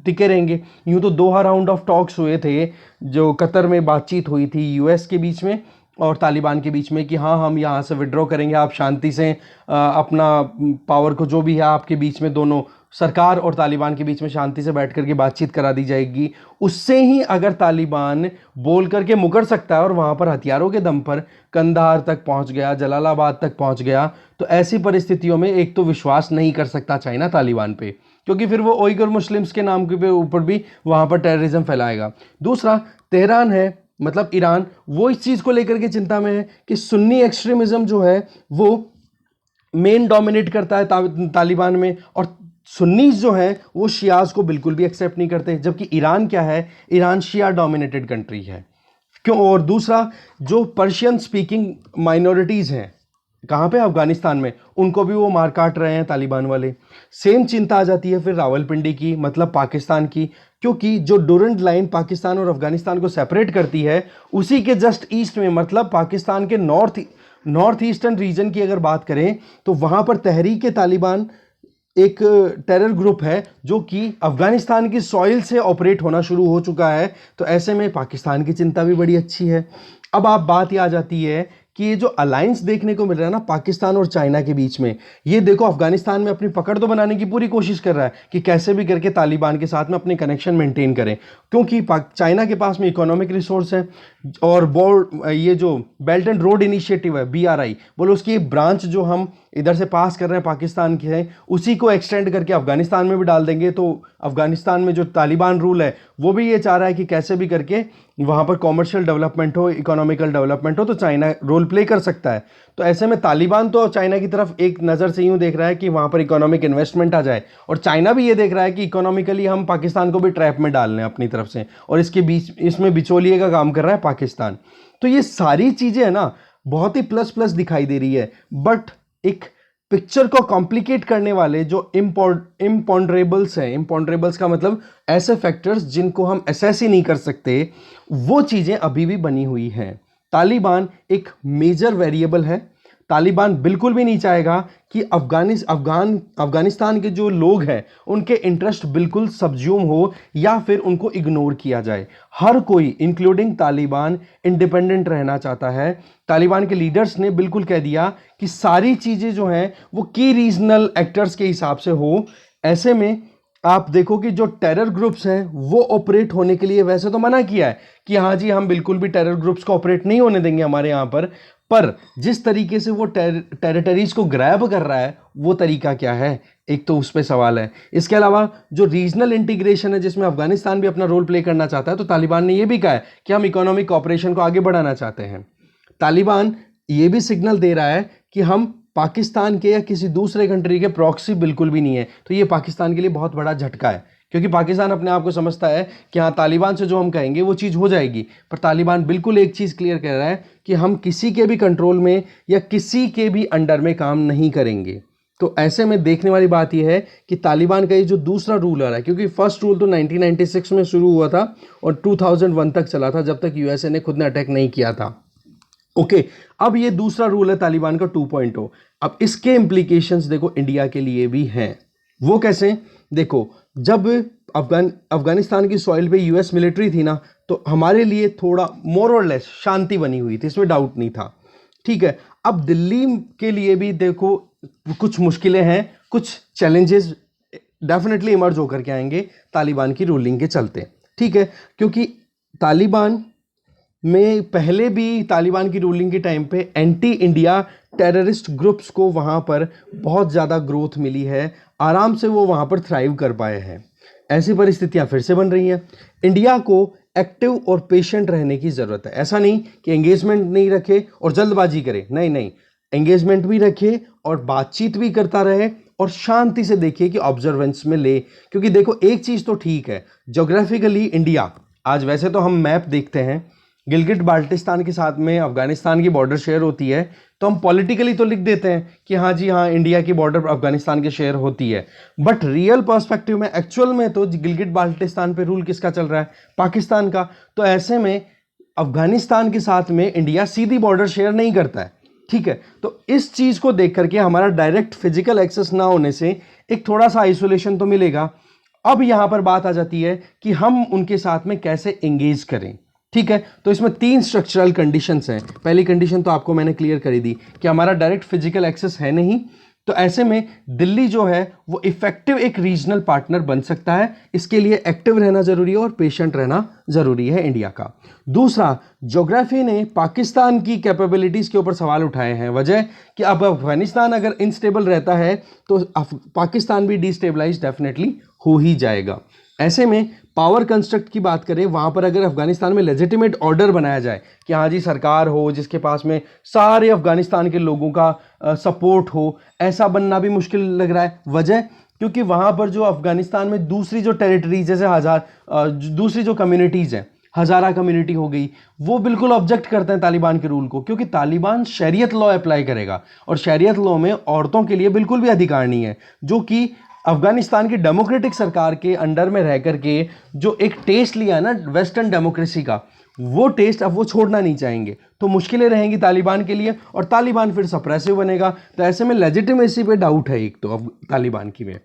[SPEAKER 1] टिके रहेंगे? यूं तो 2 राउंड ऑफ टॉक्स हुए थे, जो कतर में बातचीत हुई थी यूएस के बीच में और तालिबान के बीच में, कि हाँ हम यहाँ से विड्रॉ करेंगे, आप शांति से अपना पावर को जो भी है आपके बीच में, दोनों सरकार और तालिबान के बीच में शांति से बैठ करके बातचीत करा दी जाएगी। उससे ही अगर तालिबान बोल करके मुकर सकता है और वहाँ पर हथियारों के दम पर कंधार तक पहुँच गया, जलालाबाद तक पहुँच गया, तो ऐसी परिस्थितियों में एक तो विश्वास नहीं कर सकता चाइना तालिबान पे, क्योंकि फिर वो उइगर मुस्लिम्स के नाम के ऊपर भी वहाँ पर टेररिज्म फैलाएगा। दूसरा तेहरान है, मतलब ईरान, वो इस चीज़ को लेकर के चिंता में है कि सुन्नी एक्सट्रीमिज्म जो है वो मेन डोमिनेट करता है तालिबान में, और सुन्नीस जो हैं वो शियाज को बिल्कुल भी एक्सेप्ट नहीं करते। जबकि ईरान क्या है, ईरान शिया डोमिनेटेड कंट्री है। क्यों? और दूसरा, जो पर्शियन स्पीकिंग माइनॉरिटीज़ हैं कहाँ पे, अफगानिस्तान में, उनको भी वो मार काट रहे हैं तालिबान वाले। सेम चिंता आ जाती है फिर रावलपिंडी की, मतलब पाकिस्तान की, क्योंकि जो डूरंट लाइन पाकिस्तान और अफगानिस्तान को सेपरेट करती है, उसी के जस्ट ईस्ट में, मतलब पाकिस्तान के नॉर्थ ईस्टर्न रीजन की अगर बात करें, तो वहाँ पर तहरीक तालिबान एक टेरर ग्रुप है जो कि अफगानिस्तान की सॉइल से ऑपरेट होना शुरू हो चुका है। तो ऐसे में पाकिस्तान की चिंता भी बड़ी अच्छी है। अब आप बात ये आ जाती है कि ये जो अलायंस देखने को मिल रहा है ना पाकिस्तान और चाइना के बीच में, ये देखो अफगानिस्तान में अपनी पकड़ तो बनाने की पूरी कोशिश कर रहा है कि कैसे भी करके तालिबान के साथ में अपने कनेक्शन मेंटेन करें, क्योंकि चाइना के पास में इकोनॉमिक रिसोर्स है। और ये जो बेल्ट एंड रोड इनिशिएटिव है BRI, बोलो उसकी ब्रांच जो हम इधर से पास कर रहे हैं पाकिस्तान के हैं, उसी को एक्सटेंड करके अफगानिस्तान में भी डाल देंगे। तो अफगानिस्तान में जो तालिबान रूल है वो भी ये चाह रहा है कि कैसे भी करके वहाँ पर कॉमर्शियल डेवलपमेंट हो, इकोनॉमिकल डेवलपमेंट हो, तो चाइना रोल प्ले कर सकता है। तो ऐसे में तालिबान तो चाइना की तरफ एक नज़र से यूँ देख रहा है कि वहाँ पर इकोनॉमिक इन्वेस्टमेंट आ जाए, और चाइना भी ये देख रहा है कि इकोनॉमिकली हम पाकिस्तान को भी ट्रैप में डाल लें अपनी तरफ से, और इसके बीच इसमें बिचौलिए का काम कर रहा है पाकिस्तान। तो ये सारी चीज़ें है ना बहुत ही प्लस प्लस दिखाई दे रही है, बट एक पिक्चर को कॉम्प्लिकेट करने वाले जो इम्पॉन्डरेबल्स हैं, इम्पॉन्डरेबल्स का मतलब ऐसे फैक्टर्स जिनको हम असेस ही नहीं कर सकते, वो चीज़ें अभी भी बनी हुई हैं। तालिबान एक मेजर वेरिएबल है। तालिबान बिल्कुल भी नहीं चाहेगा कि अफगानिस्तान के जो लोग हैं उनके इंटरेस्ट बिल्कुल सबज्यूम हो या फिर उनको इग्नोर किया जाए। हर कोई इंक्लूडिंग तालिबान इंडिपेंडेंट रहना चाहता है। तालिबान के लीडर्स ने बिल्कुल कह दिया कि सारी चीज़ें जो हैं वो की रीजनल एक्टर्स के हिसाब से हो। ऐसे में आप देखो कि जो टेरर ग्रुप्स हैं वो ऑपरेट होने के लिए वैसे तो मना किया है कि हाँ जी हम बिल्कुल भी टेरर ग्रुप्स को ऑपरेट नहीं होने देंगे हमारे यहाँ पर जिस तरीके से वो टेरिटरीज को ग्रैब कर रहा है वो तरीका क्या है, एक तो उस पर सवाल है। इसके अलावा जो रीजनल इंटीग्रेशन है जिसमें अफगानिस्तान भी अपना रोल प्ले करना चाहता है, तो तालिबान ने ये भी कहा है कि हम इकोनॉमिक कॉपरेशन को आगे बढ़ाना चाहते हैं। तालिबान ये भी सिग्नल दे रहा है कि हम पाकिस्तान के या किसी दूसरे कंट्री के प्रॉक्सी बिल्कुल भी नहीं है। तो ये पाकिस्तान के लिए बहुत बड़ा झटका है क्योंकि पाकिस्तान अपने आप को समझता है कि हाँ तालिबान से जो हम कहेंगे वो चीज़ हो जाएगी, पर तालिबान बिल्कुल एक चीज़ क्लियर कर रहा है कि हम किसी के भी कंट्रोल में या किसी के भी अंडर में काम नहीं करेंगे। तो ऐसे में देखने वाली बात यह है कि तालिबान का ये जो दूसरा रूल आ रहा है, क्योंकि फर्स्ट रूल तो 1996 में शुरू हुआ था और 2001 तक चला था, जब तक यूएसए ने खुद ने अटैक नहीं किया था। ओके, अब ये दूसरा रूल है तालिबान का 2.0। अब इसके इम्प्लीकेशंस देखो इंडिया के लिए भी हैं। वो कैसे? देखो, जब अफगानिस्तान की सॉइल पे यूएस मिलिट्री थी ना, तो हमारे लिए थोड़ा मोर और लेस शांति बनी हुई थी, इसमें डाउट नहीं था। ठीक है, अब दिल्ली के लिए भी देखो कुछ मुश्किलें हैं, कुछ चैलेंजेस डेफिनेटली इमर्ज होकर के आएंगे तालिबान की रूलिंग के चलते। ठीक है, क्योंकि तालिबान में पहले भी तालिबान की रूलिंग के टाइम पे एंटी इंडिया टेररिस्ट ग्रुप्स को वहाँ पर बहुत ज़्यादा ग्रोथ मिली है, आराम से वो वहाँ पर थ्राइव कर पाए हैं। ऐसी परिस्थितियाँ फिर से बन रही हैं। इंडिया को एक्टिव और पेशेंट रहने की ज़रूरत है। ऐसा नहीं कि एंगेजमेंट नहीं रखे और जल्दबाजी करे, नहीं नहीं, एंगेजमेंट भी रखे और बातचीत भी करता रहे और शांति से देखिए कि ऑब्जर्वेंस में ले। क्योंकि देखो एक चीज़ तो ठीक है, ज्योग्राफिकली इंडिया आज, वैसे तो हम मैप देखते हैं, गिलगिट बाल्टिस्तान के साथ में अफगानिस्तान की बॉर्डर शेयर होती है, तो हम पॉलिटिकली तो लिख देते हैं कि हाँ जी हाँ इंडिया की बॉर्डर अफगानिस्तान के शेयर होती है, बट रियल पर्सपेक्टिव में एक्चुअल में तो गिलगिट बाल्टिस्तान पे रूल किसका चल रहा है? पाकिस्तान का। तो ऐसे में अफगानिस्तान के साथ में इंडिया सीधी बॉर्डर शेयर नहीं करता है। ठीक है, तो इस चीज़ को देख करके हमारा डायरेक्ट फिजिकल एक्सेस ना होने से एक थोड़ा सा आइसोलेशन तो मिलेगा। अब यहां पर बात आ जाती है कि हम उनके साथ में कैसे एंगेज करें। ठीक है, तो इसमें 3 स्ट्रक्चरल कंडीशंस हैं। पहली कंडीशन तो आपको मैंने क्लियर करी दी कि हमारा डायरेक्ट फिजिकल एक्सेस है नहीं, तो ऐसे में दिल्ली जो है वो इफेक्टिव एक रीजनल पार्टनर बन सकता है। इसके लिए एक्टिव रहना जरूरी है और पेशेंट रहना जरूरी है इंडिया का। दूसरा, ज्योग्राफी ने पाकिस्तान की कैपेबिलिटीज़ के ऊपर सवाल उठाए हैं। वजह कि अब अफगानिस्तान अगर इनस्टेबल रहता है तो पाकिस्तान भी डिस्टेबलाइज डेफिनेटली हो ही जाएगा। ऐसे में पावर कंस्ट्रक्ट की बात करें, वहाँ पर अगर अफगानिस्तान में लेजिटिमेट ऑर्डर बनाया जाए कि हाँ जी सरकार हो जिसके पास में सारे अफगानिस्तान के लोगों का सपोर्ट हो, ऐसा बनना भी मुश्किल लग रहा है। वजह क्योंकि वहाँ पर जो अफगानिस्तान में दूसरी जो टेरिटरीज जैसे दूसरी जो कम्युनिटीज़ हैं, हज़ारा कम्युनिटी हो गई, वो बिल्कुल ऑब्जेक्ट करते हैं तालिबान के रूल को, क्योंकि तालिबान शरीयत लॉ अप्लाई करेगा और शरीयत लॉ में औरतों के लिए बिल्कुल भी अधिकार नहीं है, जो कि अफगानिस्तान की डेमोक्रेटिक सरकार के अंडर में रह करके जो एक टेस्ट लिया है ना वेस्टर्न डेमोक्रेसी का, वो टेस्ट अब वो छोड़ना नहीं चाहेंगे। तो मुश्किलें रहेंगी तालिबान के लिए और तालिबान फिर सप्रेसिव बनेगा। तो ऐसे में लेजिटिमेसी पे डाउट है एक तो अब तालिबान की में।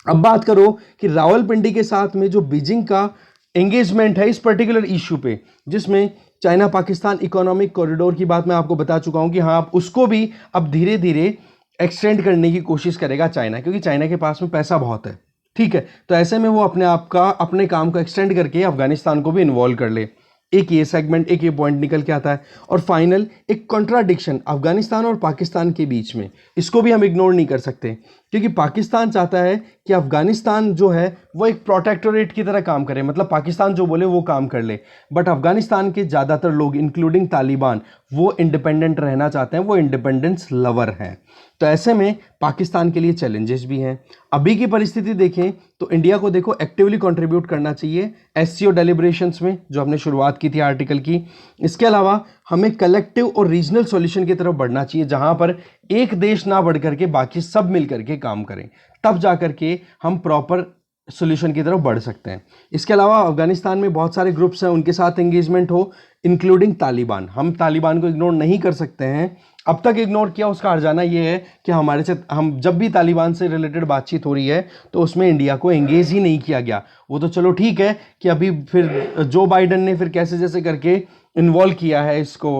[SPEAKER 1] अब बात करो कि रावलपिंडी के साथ में जो बीजिंग का एंगेजमेंट है इस पर्टिकुलर इशू पे, जिसमें चाइना पाकिस्तान इकोनॉमिक कॉरिडोर की बात मैं आपको बता चुका हूं कि हाँ उसको भी अब धीरे धीरे एक्सटेंड करने की कोशिश करेगा चाइना, क्योंकि चाइना के पास में पैसा बहुत है। ठीक है, तो ऐसे में वो अपने काम को एक्सटेंड करके अफगानिस्तान को भी इन्वॉल्व कर ले। एक ये सेगमेंट, एक ये पॉइंट निकल के आता है। और फाइनल एक कॉन्ट्राडिक्शन अफगानिस्तान और पाकिस्तान के बीच में, इसको भी हम इग्नोर नहीं कर सकते, क्योंकि पाकिस्तान चाहता है कि अफगानिस्तान जो है वो एक प्रोटेक्टोरेट की तरह काम करे, मतलब पाकिस्तान जो बोले वो काम कर ले। बट अफगानिस्तान के ज़्यादातर लोग इंक्लूडिंग तालिबान वो इंडिपेंडेंट रहना चाहते हैं, वो इंडिपेंडेंस लवर हैं। तो ऐसे में पाकिस्तान के लिए चैलेंजेस भी हैं। अभी की परिस्थिति देखें तो इंडिया को देखो एक्टिवली कंट्रीब्यूट करना चाहिए एससीओ डेलिब्रेशंस में, जो हमने शुरुआत की थी आर्टिकल की। इसके अलावा हमें कलेक्टिव और रीजनल सॉल्यूशन की तरफ बढ़ना चाहिए, जहां पर एक देश ना बढ़ करके बाकी सब मिल करके काम करें, तब जा करके हम प्रॉपर सॉल्यूशन की तरफ बढ़ सकते हैं। इसके अलावा अफगानिस्तान में बहुत सारे ग्रुप्स हैं, उनके साथ एंगेजमेंट हो, इंक्लूडिंग तालिबान। हम तालिबान को इग्नोर नहीं कर सकते हैं, अब तक इग्नोर किया उसका हर्जाना ये है कि हम जब भी तालिबान से रिलेटेड बातचीत हो रही है तो उसमें इंडिया को एंगेज ही नहीं किया गया। वो तो चलो ठीक है कि अभी फिर जो बाइडन ने फिर कैसे जैसे करके इन्वॉल्व किया है इसको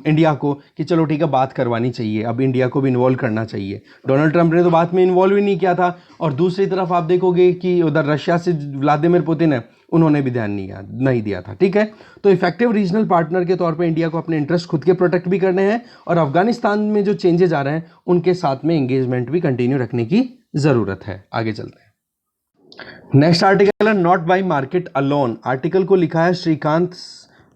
[SPEAKER 1] इंडिया को कि चलो ठीक है बात करवानी चाहिए, अब इंडिया को भी इन्वॉल्व करना चाहिए। डोनाल्ड ट्रंप ने तो बात में इन्वॉल्व ही नहीं किया था। और दूसरी तरफ आप देखोगे कि उधर रशिया से व्लादिमीर पुतिन है, उन्होंने भी ध्यान नहीं दिया था। ठीक है, तो इफेक्टिव रीजनल पार्टनर के तौर पे इंडिया को अपने इंटरेस्ट खुद के प्रोटेक्ट भी करने हैं और अफगानिस्तान में जो चेंजेस आ रहे हैं उनके साथ में एंगेजमेंट भी कंटिन्यू रखने की ज़रूरत है। आगे चलते हैं। नेक्स्ट आर्टिकल है not bye market alone. Article को लिखा है श्रीकांत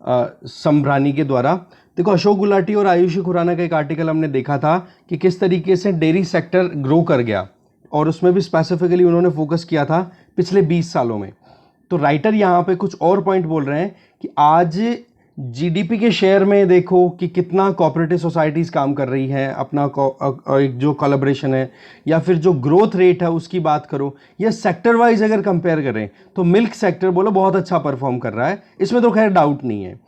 [SPEAKER 1] संभरानी के द्वारा। देखो, अशोक गुलाटी और आयुषी खुराना का एक आर्टिकल हमने देखा था कि किस तरीके से डेयरी सेक्टर ग्रो कर गया, और उसमें भी स्पेसिफिकली उन्होंने फोकस किया था पिछले 20 सालों में। तो राइटर यहाँ पे कुछ और पॉइंट बोल रहे हैं कि आज जीडीपी के शेयर में देखो कि कितना कोऑपरेटिव सोसाइटीज़ काम कर रही हैं, अपना एक जो कोलैबोरेशन है, या फिर जो ग्रोथ रेट है उसकी बात करो, या सेक्टर वाइज अगर कंपेयर करें तो मिल्क सेक्टर बोलो बहुत अच्छा परफॉर्म कर रहा है, इसमें तो खैर डाउट नहीं है।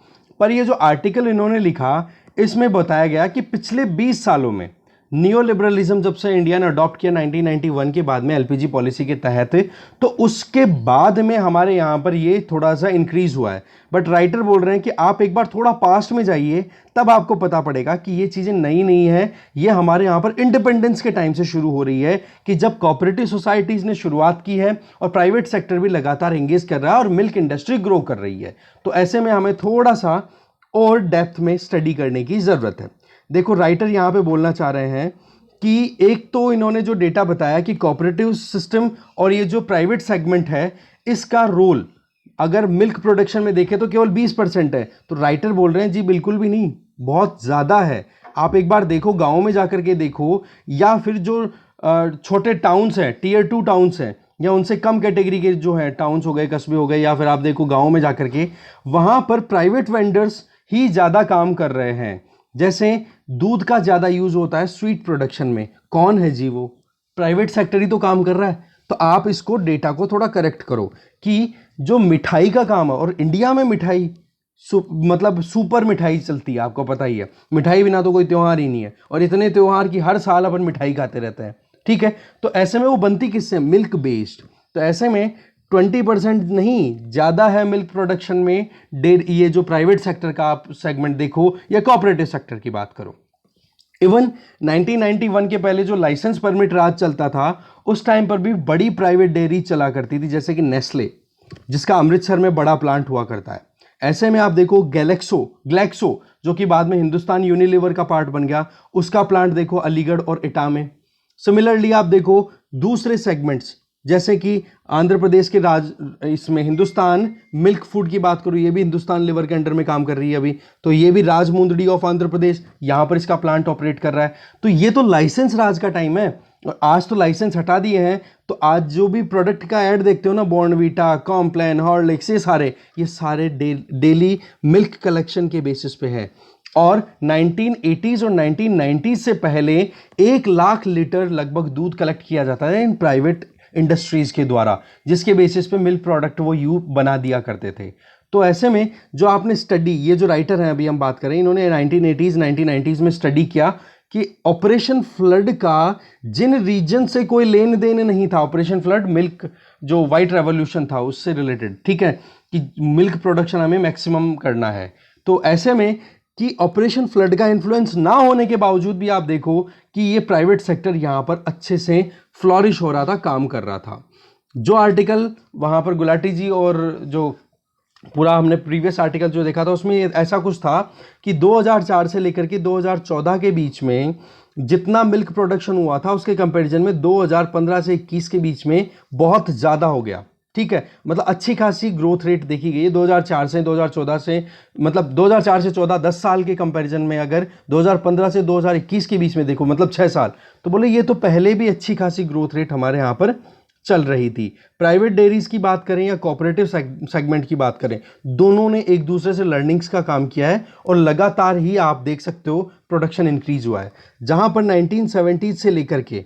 [SPEAKER 1] पर ये जो आर्टिकल इन्होंने लिखा इसमें बताया गया कि पिछले 20 सालों में नियो लिबरलिज्म जब से इंडिया ने अडॉप्ट किया 1991 के बाद में एलपीजी पॉलिसी के तहत, तो उसके बाद में हमारे यहाँ पर ये थोड़ा सा इंक्रीज हुआ है। बट राइटर बोल रहे हैं कि आप एक बार थोड़ा पास्ट में जाइए, तब आपको पता पड़ेगा कि ये चीज़ें नई नहीं है, ये हमारे यहाँ पर इंडिपेंडेंस के टाइम से शुरू हो रही है, कि जब कोऑपरेटिव सोसाइटीज़ ने शुरुआत की है और प्राइवेट सेक्टर भी लगातार एंगेज कर रहा है और मिल्क इंडस्ट्री ग्रो कर रही है। तो ऐसे में हमें थोड़ा सा और डेप्थ में स्टडी करने की ज़रूरत है। देखो राइटर यहाँ पे बोलना चाह रहे हैं कि एक तो इन्होंने जो डेटा बताया कि कोऑपरेटिव सिस्टम और ये जो प्राइवेट सेगमेंट है इसका रोल अगर मिल्क प्रोडक्शन में देखें तो केवल 20% है। तो राइटर बोल रहे हैं जी बिल्कुल भी नहीं, बहुत ज़्यादा है। आप एक बार देखो, गाँव में जाकर के देखो, या फिर जो छोटे टाउन्स हैं, टियर 2 टाउन्स हैं, या उनसे कम कैटेगरी के जो है टाउन्स हो गए, कस्बे हो गए, या फिर आप देखो गाँव में जाकर के, वहाँ पर प्राइवेट वेंडर्स ही ज़्यादा काम कर रहे हैं। जैसे दूध का ज़्यादा यूज़ होता है स्वीट प्रोडक्शन में, कौन है जी वो? प्राइवेट सेक्टर ही तो काम कर रहा है। तो आप इसको डेटा को थोड़ा करेक्ट करो कि जो मिठाई का काम है, और इंडिया में मिठाई मतलब सुपर मिठाई चलती है, आपको पता ही है, मिठाई बिना तो कोई त्यौहार ही नहीं है, और इतने त्यौहार की हर साल अपन मिठाई खाते रहते हैं, ठीक है। तो ऐसे में वो बनती किससे? Milk based. तो ऐसे में 20% नहीं, ज़्यादा है मिल्क प्रोडक्शन में ये जो प्राइवेट सेक्टर का आप सेगमेंट देखो या कोऑपरेटिव सेक्टर की बात करो। इवन 1991 के पहले जो लाइसेंस परमिट राज चलता था, उस टाइम पर भी बड़ी प्राइवेट डेयरी चला करती थी, जैसे कि नेस्ले, जिसका अमृतसर में बड़ा प्लांट हुआ करता है। ऐसे में आप देखो ग्लैक्सो जो कि बाद में हिंदुस्तान यूनिलीवर का पार्ट बन गया, उसका प्लांट देखो अलीगढ़ और इटा में। सिमिलरली आप देखो दूसरे सेगमेंट्स, जैसे कि आंध्र प्रदेश के इसमें हिंदुस्तान मिल्क फूड की बात करूँ, ये भी हिंदुस्तान लिवर के अंडर में काम कर रही है अभी, तो ये भी राजमुंदरी ऑफ आंध्र प्रदेश, यहाँ पर इसका प्लांट ऑपरेट कर रहा है। तो ये तो लाइसेंस राज का टाइम है, और आज तो लाइसेंस हटा दिए हैं। तो आज जो भी प्रोडक्ट का ऐड देखते हो ना, बॉर्नवीटा, कॉम्प्लान, हॉर्लिक्स, ये सारे डेली मिल्क कलेक्शन के बेसिस पे है। और 1980s और 1990s से पहले 1 लाख लीटर लगभग दूध कलेक्ट किया जाता है इन प्राइवेट इंडस्ट्रीज के द्वारा, जिसके बेसिस पे मिल्क प्रोडक्ट वो बना दिया करते थे। तो ऐसे में जो आपने स्टडी, ये जो राइटर हैं अभी हम बात करें, इन्होंने 1980s 1990s में स्टडी किया कि ऑपरेशन फ्लड का जिन रीजन से कोई लेन देन नहीं था, ऑपरेशन फ्लड मिल्क जो वाइट रेवोल्यूशन था उससे रिलेटेड, ठीक है, कि मिल्क प्रोडक्शन हमें मैक्सिमम करना है। तो ऐसे में कि ऑपरेशन फ्लड का इन्फ्लुएंस ना होने के बावजूद भी आप देखो कि ये प्राइवेट सेक्टर यहाँ पर अच्छे से फ्लॉरिश हो रहा था, काम कर रहा था। जो आर्टिकल वहाँ पर गुलाटी जी और जो पूरा हमने प्रीवियस आर्टिकल जो देखा था, उसमें ऐसा कुछ था कि 2004 से लेकर के 2014 के बीच में जितना मिल्क प्रोडक्शन हुआ था, उसके कंपैरिजन में 2015 से 21 के बीच में बहुत ज़्यादा हो गया, ठीक है। मतलब अच्छी खासी ग्रोथ रेट देखी गई है 2004 से 2014 से, मतलब 2004 से 14 10 साल के कंपैरिजन में अगर 2015 से 2021 के बीच में देखो, मतलब 6 साल, तो बोले ये तो पहले भी अच्छी खासी ग्रोथ रेट हमारे यहाँ पर चल रही थी। प्राइवेट डेयरीज की बात करें या कोऑपरेटिव सेगमेंट की बात करें, दोनों ने एक दूसरे से लर्निंग्स का काम किया है, और लगातार ही आप देख सकते हो प्रोडक्शन इंक्रीज हुआ है। जहाँ पर 1970 से लेकर के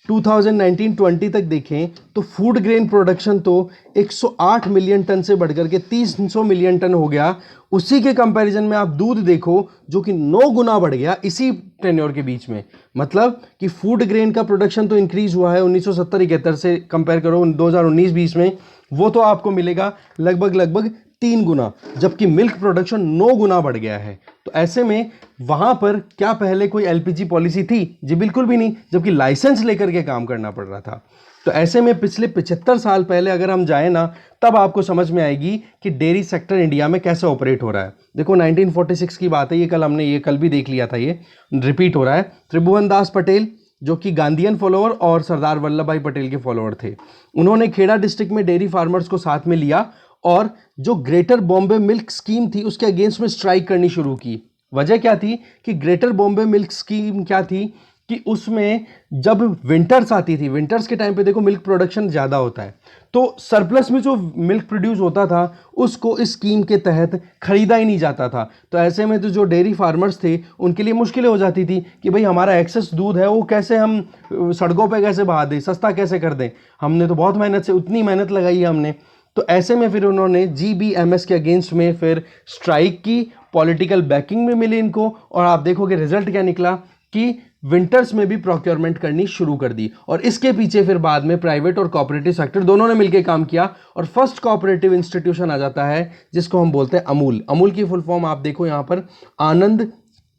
[SPEAKER 1] 2019-20 तक देखें तो फूड ग्रेन प्रोडक्शन तो 108 मिलियन टन से बढ़कर के 300 मिलियन टन हो गया। उसी के कंपैरिजन में आप दूध देखो जो कि 9 गुना बढ़ गया इसी टेन्योर के बीच में। मतलब कि फूड ग्रेन का प्रोडक्शन तो इंक्रीज हुआ है 1970-71 से कंपेयर करो 2019-20 में, वो तो आपको मिलेगा लगभग 3 गुना, जबकि मिल्क प्रोडक्शन 9 गुना बढ़ गया है। तो ऐसे में वहां पर क्या पहले कोई एलपीजी पॉलिसी थी? जी बिल्कुल भी नहीं, जबकि लाइसेंस लेकर के काम करना पड़ रहा था। तो ऐसे में पिछले 75 साल पहले अगर हम जाएं ना, तब आपको समझ में आएगी कि डेयरी सेक्टर इंडिया में कैसे ऑपरेट हो रहा है। देखो 1946 की बात है, ये कल भी देख लिया था, ये रिपीट हो रहा है। त्रिभुवन दास पटेल जो कि गांधीयन फॉलोअर और सरदार वल्लभ भाई पटेल के फॉलोअर थे, उन्होंने खेड़ा डिस्ट्रिक्ट में डेयरी फार्मर्स को साथ में लिया और जो ग्रेटर बॉम्बे मिल्क स्कीम थी उसके अगेंस्ट में स्ट्राइक करनी शुरू की। वजह क्या थी कि ग्रेटर बॉम्बे मिल्क स्कीम क्या थी कि उसमें जब विंटर्स आती थी, विंटर्स के टाइम पे देखो मिल्क प्रोडक्शन ज़्यादा होता है, तो सरप्लस में जो मिल्क प्रोड्यूस होता था उसको इस स्कीम के तहत खरीदा ही नहीं जाता था। तो ऐसे में तो जो डेयरी फार्मर्स थे उनके लिए मुश्किलें हो जाती थी कि भाई हमारा एक्सेस दूध है वो कैसे हम सड़कों पे कैसे बहा दें, सस्ता कैसे कर दें। हमने तो बहुत मेहनत से, उतनी मेहनत लगाई है हमने। तो ऐसे में फिर उन्होंने जीबीएमएस के अगेंस्ट में फिर स्ट्राइक की, पॉलिटिकल बैकिंग भी मिली इनको, और आप देखोगे रिजल्ट क्या निकला कि विंटर्स में भी प्रोक्योरमेंट करनी शुरू कर दी। और इसके पीछे फिर बाद में प्राइवेट और कोऑपरेटिव सेक्टर दोनों ने मिलकर काम किया, और फर्स्ट कोऑपरेटिव इंस्टीट्यूशन आ जाता है जिसको हम बोलते हैं अमूल। अमूल की फुल फॉर्म आप देखो यहाँ पर, आनंद,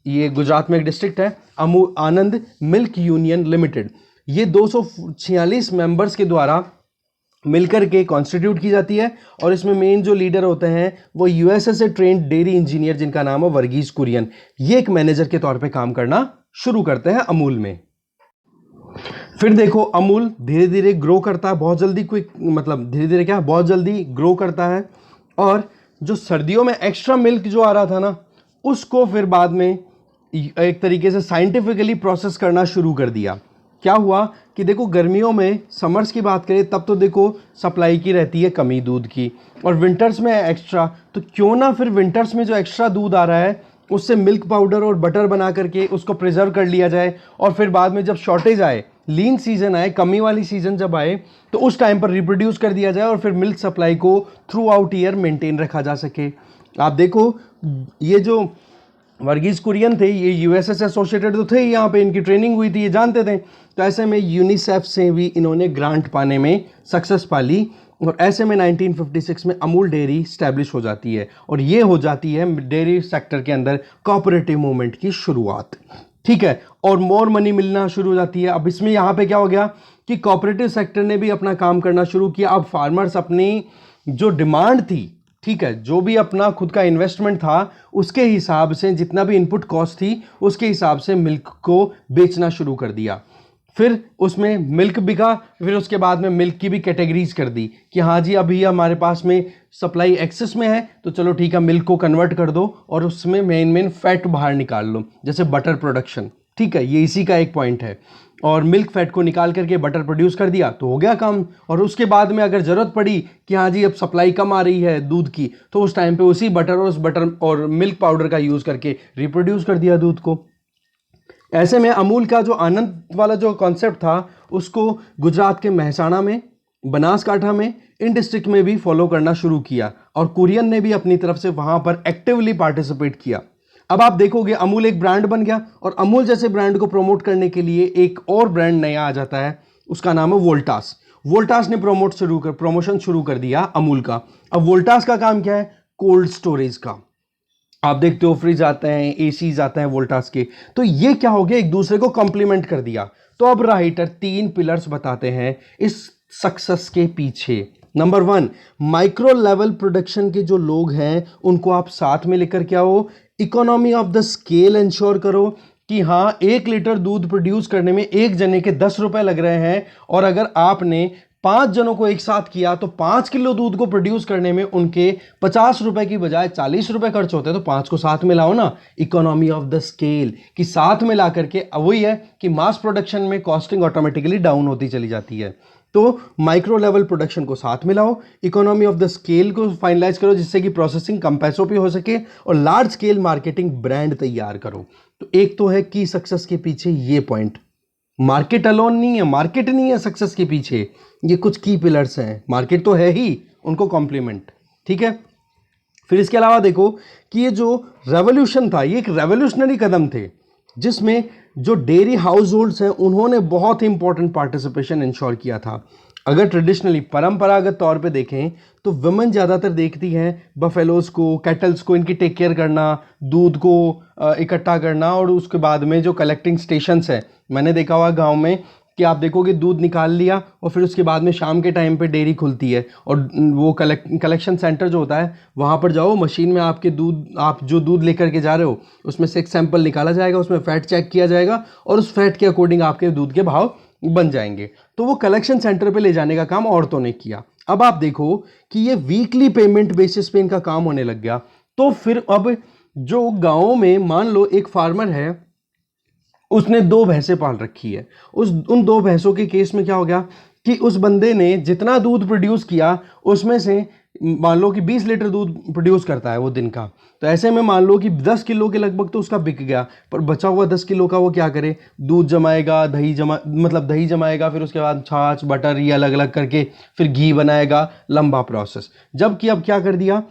[SPEAKER 1] ये गुजरात में एक डिस्ट्रिक्ट है, अमूल आनंद मिल्क यूनियन लिमिटेड। ये 246 मेंबर्स के द्वारा मिलकर के कॉन्स्टिट्यूट की जाती है, और इसमें मेन जो लीडर होते हैं वो यूएसए से ट्रेंड डेयरी इंजीनियर जिनका नाम है वर्गीस कुरियन। ये एक मैनेजर के तौर पे काम करना शुरू करते हैं अमूल में। फिर देखो अमूल धीरे धीरे ग्रो करता है, बहुत जल्दी, क्विक मतलब धीरे धीरे क्या, बहुत जल्दी ग्रो करता है। और जो सर्दियों में एक्स्ट्रा मिल्क जो आ रहा था ना, उसको फिर बाद में एक तरीके से साइंटिफिकली प्रोसेस करना शुरू कर दिया। क्या हुआ कि देखो गर्मियों में, समर्स की बात करें तब तो देखो सप्लाई की रहती है कमी दूध की, और विंटर्स में एक्स्ट्रा, तो क्यों ना फिर विंटर्स में जो एक्स्ट्रा दूध आ रहा है उससे मिल्क पाउडर और बटर बना करके उसको प्रिजर्व कर लिया जाए, और फिर बाद में जब शॉर्टेज आए, लीन सीजन आए, कमी वाली सीजन जब आए, तो उस टाइम पर रिप्रोड्यूस कर दिया जाए और फिर मिल्क सप्लाई को थ्रू आउट ईयर मेंटेन रखा जा सके। आप देखो ये जो वर्गीस कुरियन थे ये यूएसए से एसोसिएटेड तो थे, यहाँ पे इनकी ट्रेनिंग हुई थी, ये जानते थे। तो ऐसे में यूनिसेफ से भी इन्होंने ग्रांट पाने में सक्सेस पा ली, और ऐसे में 1956 में अमूल डेयरी स्टैब्लिश हो जाती है, और ये हो जाती है डेयरी सेक्टर के अंदर कोऑपरेटिव मूवमेंट की शुरुआत। ठीक है, और मोर मनी मिलना शुरू हो जाती है। अब इसमें यहाँ पे क्या हो गया कि कोऑपरेटिव सेक्टर ने भी अपना काम करना शुरू किया। अब फार्मर्स अपनी जो डिमांड थी, ठीक है, जो भी अपना खुद का इन्वेस्टमेंट था उसके हिसाब से, जितना भी इनपुट कॉस्ट थी उसके हिसाब से मिल्क को बेचना शुरू कर दिया। फिर उसमें मिल्क बिका, फिर उसके बाद में मिल्क की भी कैटेगरीज कर दी कि हाँ जी अभी हमारे पास में सप्लाई एक्सेस में है, तो चलो ठीक है मिल्क को कन्वर्ट कर दो और उसमें मेन फैट बाहर निकाल लो, जैसे बटर प्रोडक्शन। ठीक है, ये इसी का एक पॉइंट है। और मिल्क फैट को निकाल करके बटर प्रोड्यूस कर दिया तो हो गया काम। और उसके बाद में अगर ज़रूरत पड़ी कि हाँ जी अब सप्लाई कम आ रही है दूध की, तो उस टाइम पे उसी बटर और उस बटर और मिल्क पाउडर का यूज़ करके रिप्रोड्यूस कर दिया दूध को। ऐसे में अमूल का जो आनंद वाला जो कॉन्सेप्ट था उसको गुजरात के महसाणा में, बनासकाठा में, इन डिस्ट्रिक्ट में भी फॉलो करना शुरू किया, और कुरियन ने भी अपनी तरफ से वहाँ पर एक्टिवली पार्टिसिपेट किया। अब आप देखोगे अमूल एक ब्रांड बन गया, और अमूल जैसे ब्रांड को प्रमोट करने के लिए एक और ब्रांड नया आ जाता है, उसका नाम है वोल्टास। वोल्टास ने प्रमोशन शुरू कर दिया अमूल का। अब वोल्टास का काम क्या है? कोल्ड स्टोरेज का। आप देखते हो फ्रिज आते हैं, एसीज आते हैं वोल्टास के, तो ये क्या हो गया, एक दूसरे को कॉम्प्लीमेंट कर दिया। तो अब राइटर 3 पिलर्स बताते हैं इस सक्सेस के पीछे। नंबर 1, माइक्रो लेवल प्रोडक्शन के जो लोग हैं उनको आप साथ में लेकर के आओ। Economy of the scale ensure करो कि हाँ 1 लीटर दूध प्रोड्यूस करने में एक जने के 10 रुपए लग रहे हैं, और अगर आपने 5 जनों को एक साथ किया तो 5 किलो दूध को प्रोड्यूस करने में उनके 50 रुपए की बजाय 40 रुपए खर्च होते हैं। तो 5 को साथ में लाओ ना, इकोनॉमी ऑफ द स्केल कि साथ में ला करके वही है कि मास प्रोडक्शन में कॉस्टिंग ऑटोमेटिकली डाउन होती चली जाती है। तो माइक्रो लेवल प्रोडक्शन को साथ में लाओ, इकोनॉमी ऑफ द स्केल को फाइनलाइज करो जिससे कि प्रोसेसिंग कम पैसों पे हो सके, और लार्ज स्केल मार्केटिंग ब्रांड तैयार करो। तो एक तो है की सक्सेस के पीछे ये पॉइंट, मार्केट अलोन नहीं है, मार्केट नहीं है सक्सेस के पीछे, ये कुछ की पिलर्स हैं। मार्केट तो है ही, उनको कॉम्प्लीमेंट। ठीक है, फिर इसके अलावा देखो कि ये जो रेवोल्यूशन था ये एक रेवोल्यूशनरी कदम थे, जिसमें जो डेयरी हाउस होल्ड्स हैं उन्होंने बहुत ही इंपॉर्टेंट पार्टिसिपेशन इंश्योर किया था। अगर ट्रेडिशनली परंपरागत तौर पे देखें तो वुमेन ज़्यादातर देखती हैं बफेलोज को, कैटल्स को, इनकी टेक केयर करना, दूध को इकट्ठा करना, और उसके बाद में जो कलेक्टिंग स्टेशंस है, मैंने देखा हुआ गांव में कि आप देखोगे दूध निकाल लिया और फिर उसके बाद में शाम के टाइम पे डेयरी खुलती है, और वो कलेक्शन सेंटर जो होता है वहाँ पर जाओ, मशीन में आपके दूध, आप जो दूध लेकर के जा रहे हो उसमें से एक सैंपल निकाला जाएगा, उसमें फैट चेक किया जाएगा और उस फैट के अकॉर्डिंग आपके दूध के भाव बन जाएंगे। तो वो कलेक्शन सेंटर पे ले जाने का काम औरतों ने किया। अब आप देखो कि ये वीकली पेमेंट बेसिस पे इनका काम होने लग गया। तो फिर अब जो गाँवों में मान लो एक फार्मर है, उसने 2 भैंसें पाल रखी है। उन 2 भैंसों के केस में क्या हो गया कि उस बंदे ने जितना दूध प्रोड्यूस किया उसमें से मान लो कि 20 लीटर दूध प्रोड्यूस करता है वो दिन का, तो ऐसे में मान लो कि 10 किलो के लगभग तो उसका बिक गया, पर बचा हुआ 10 किलो का वो क्या करे, दूध जमाएगा, दही जमाएगा, फिर उसके बाद छाछ बटर ये अलग अलग करके फिर घी बनाएगा, लंबा प्रोसेस। जबकि अब क्या कर दिया,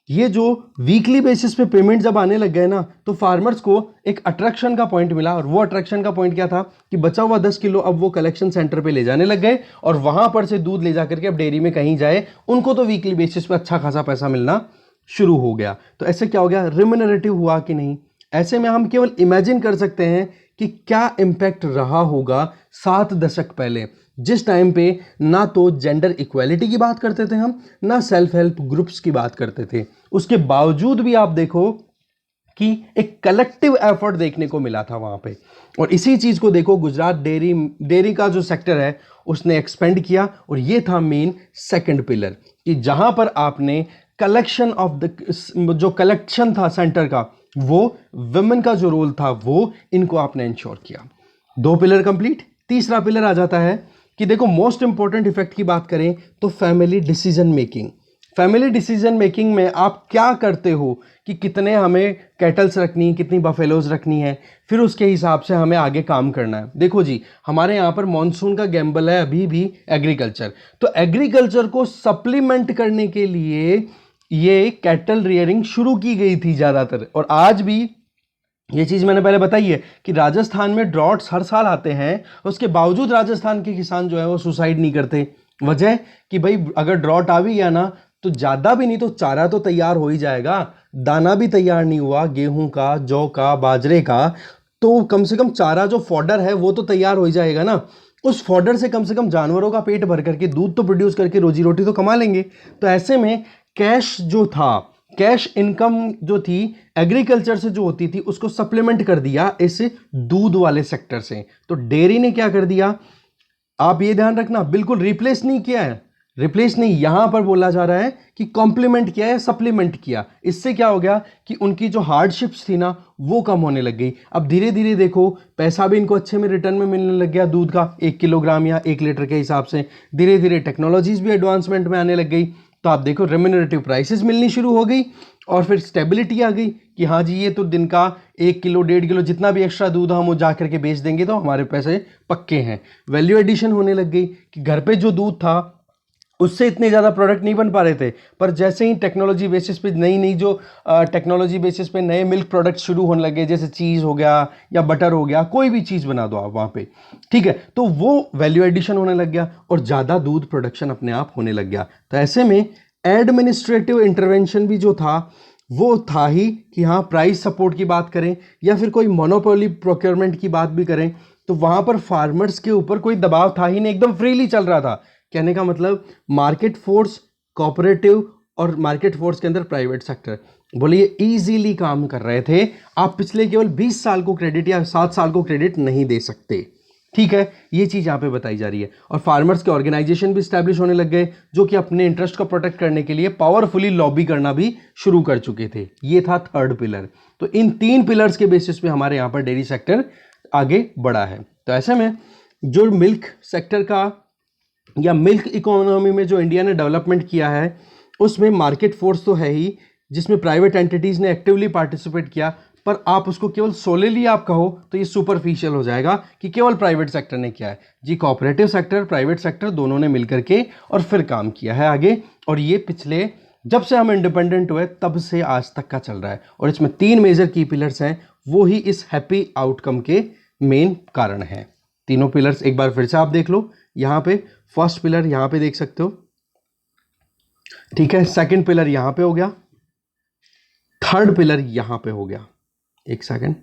[SPEAKER 1] ये जो वीकली बेसिस पे पेमेंट जब आने लग गए ना, तो फार्मर्स को एक अट्रैक्शन का पॉइंट मिला, और वो अट्रैक्शन का पॉइंट क्या था कि बचा हुआ 10 किलो अब वो कलेक्शन सेंटर पे ले जाने लग गए, और वहां पर से दूध ले जाकर के अब डेयरी में कहीं जाए उनको तो वीकली बेसिस पे अच्छा खासा पैसा मिलना शुरू हो गया। तो ऐसे क्या हो गया, रिम्यूनरेटिव हुआ कि नहीं। ऐसे में हम केवल इमेजिन कर सकते हैं कि क्या इम्पैक्ट रहा होगा 7 दशक पहले, जिस टाइम पे ना तो जेंडर इक्वालिटी की बात करते थे हम, ना सेल्फ हेल्प ग्रुप्स की बात करते थे। उसके बावजूद भी आप देखो कि एक कलेक्टिव एफर्ट देखने को मिला था वहां पे। और इसी चीज को देखो, गुजरात डेयरी का जो सेक्टर है उसने एक्सपेंड किया, और ये था मेन सेकंड पिलर कि जहां पर आपने कलेक्शन ऑफ द जो कलेक्शन था सेंटर का, वो वुमेन का जो रोल था वो इनको आपने इंश्योर किया। 2 पिलर कंप्लीट। तीसरा पिलर आ जाता है कि देखो मोस्ट इंपॉर्टेंट इफेक्ट की बात करें तो family decision making. Family decision making में आप क्या करते हो कि कितने हमें कैटल्स रखनी, कितनी बफेलोज रखनी है, फिर उसके हिसाब से हमें आगे काम करना है। देखो जी, हमारे यहाँ पर मॉनसून का गैम्बल है अभी भी एग्रीकल्चर, तो एग्रीकल्चर को सप्लीमेंट करने के लिए ये कैटल रियरिंग शुरू की गई थी ज़्यादातर। और आज भी ये चीज़ मैंने पहले बताई है कि राजस्थान में ड्रॉट्स हर साल आते हैं, उसके बावजूद राजस्थान के किसान जो है वो सुसाइड नहीं करते। वजह कि भाई अगर ड्रॉट आ भी गया ना, तो ज़्यादा भी नहीं तो चारा तो तैयार हो ही जाएगा, दाना भी तैयार नहीं हुआ गेहूं का, जौ का, बाजरे का, तो कम से कम चारा जो फॉडर है वो तो तैयार हो ही जाएगा ना। उस फॉडर से कम जानवरों का पेट भर करके दूध तो प्रोड्यूस करके रोजी रोटी तो कमा लेंगे। तो ऐसे में कैश जो था, कैश इनकम जो थी एग्रीकल्चर से जो होती थी, उसको सप्लीमेंट कर दिया इस दूध वाले सेक्टर से। तो डेयरी ने क्या कर दिया, आप ये ध्यान रखना, बिल्कुल रिप्लेस नहीं किया है, रिप्लेस नहीं, यहां पर बोला जा रहा है कि कॉम्प्लीमेंट किया है, सप्लीमेंट किया। इससे क्या हो गया कि उनकी जो हार्डशिप्स थी ना वो कम होने लग गई। अब धीरे धीरे देखो पैसा भी इनको अच्छे में रिटर्न में मिलने लग गया दूध का 1 किलोग्राम या 1 लीटर के हिसाब से। धीरे धीरे टेक्नोलॉजीज भी एडवांसमेंट में आने लग गई, तो आप देखो रेम्यूनरेटिव प्राइसेस मिलनी शुरू हो गई, और फिर स्टेबिलिटी आ गई कि हाँ जी ये तो दिन का 1 किलो 1.5 किलो जितना भी एक्स्ट्रा दूध हम वो जा करके बेच देंगे तो हमारे पैसे पक्के हैं। वैल्यू एडिशन होने लग गई कि घर पे जो दूध था उससे इतने ज़्यादा प्रोडक्ट नहीं बन पा रहे थे, पर जैसे ही टेक्नोलॉजी बेसिस पे नई जो टेक्नोलॉजी बेसिस पे नए मिल्क प्रोडक्ट्स शुरू होने लगे, जैसे चीज़ हो गया या बटर हो गया, कोई भी चीज़ बना दो आप वहाँ पे, ठीक है, तो वो वैल्यू एडिशन होने लग गया और ज़्यादा दूध प्रोडक्शन अपने आप होने लग गया। तो ऐसे में एडमिनिस्ट्रेटिव इंटरवेंशन भी जो था वो था ही कि हाँ प्राइस सपोर्ट की बात करें या फिर कोई मोनोपोली प्रोक्योरमेंट की बात भी करें, तो वहाँ पर फार्मर्स के ऊपर कोई दबाव था ही नहीं, एकदम फ्रीली चल रहा था। कहने का मतलब मार्केट फोर्स, कोऑपरेटिव और मार्केट फोर्स के अंदर प्राइवेट सेक्टर, बोले ये इजीली काम कर रहे थे। आप पिछले केवल 20 साल को क्रेडिट या 7 साल को क्रेडिट नहीं दे सकते, ठीक है, ये चीज़ यहाँ पे बताई जा रही है। और फार्मर्स के ऑर्गेनाइजेशन भी स्टैब्लिश होने लग गए जो कि अपने इंटरेस्ट को प्रोटेक्ट करने के लिए पावरफुली लॉबी करना भी शुरू कर चुके थे। ये था थर्ड पिलर। तो इन 3 पिलर्स के बेसिस पे हमारे यहाँ पर डेयरी सेक्टर आगे बढ़ा है। तो ऐसे में जो मिल्क सेक्टर का या मिल्क इकोनॉमी में जो इंडिया ने डेवलपमेंट किया है उसमें मार्केट फोर्स तो है ही, जिसमें प्राइवेट एंटिटीज़ ने एक्टिवली पार्टिसिपेट किया, पर आप उसको केवल सोलेली आप कहो तो ये सुपरफिशियल हो जाएगा कि केवल प्राइवेट सेक्टर ने किया है। जी कोऑपरेटिव सेक्टर, प्राइवेट सेक्टर दोनों ने मिलकर के और फिर काम किया है आगे, और ये पिछले जब से हम इंडिपेंडेंट हुए तब से आज तक का चल रहा है। और इसमें 3 मेजर की पिलर्स हैं, वो ही इस हैप्पी आउटकम के मेन कारण हैं। तीनों पिलर्स एक बार फिर से आप देख लो, यहाँ पे फर्स्ट पिलर यहाँ पे देख सकते हो, ठीक है, सेकंड पिलर यहाँ पे हो गया, थर्ड पिलर यहाँ पे हो गया। एक सेकंड,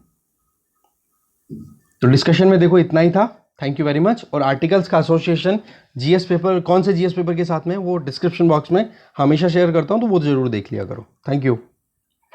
[SPEAKER 1] तो डिस्कशन में देखो इतना ही था। Thank you very much. और आर्टिकल्स का एसोसिएशन जीएस पेपर, कौन से जीएस पेपर के साथ में, वो डिस्क्रिप्शन बॉक्स में हमेशा शेयर करता हूं, तो वो जरूर देख लिया करो। Thank you.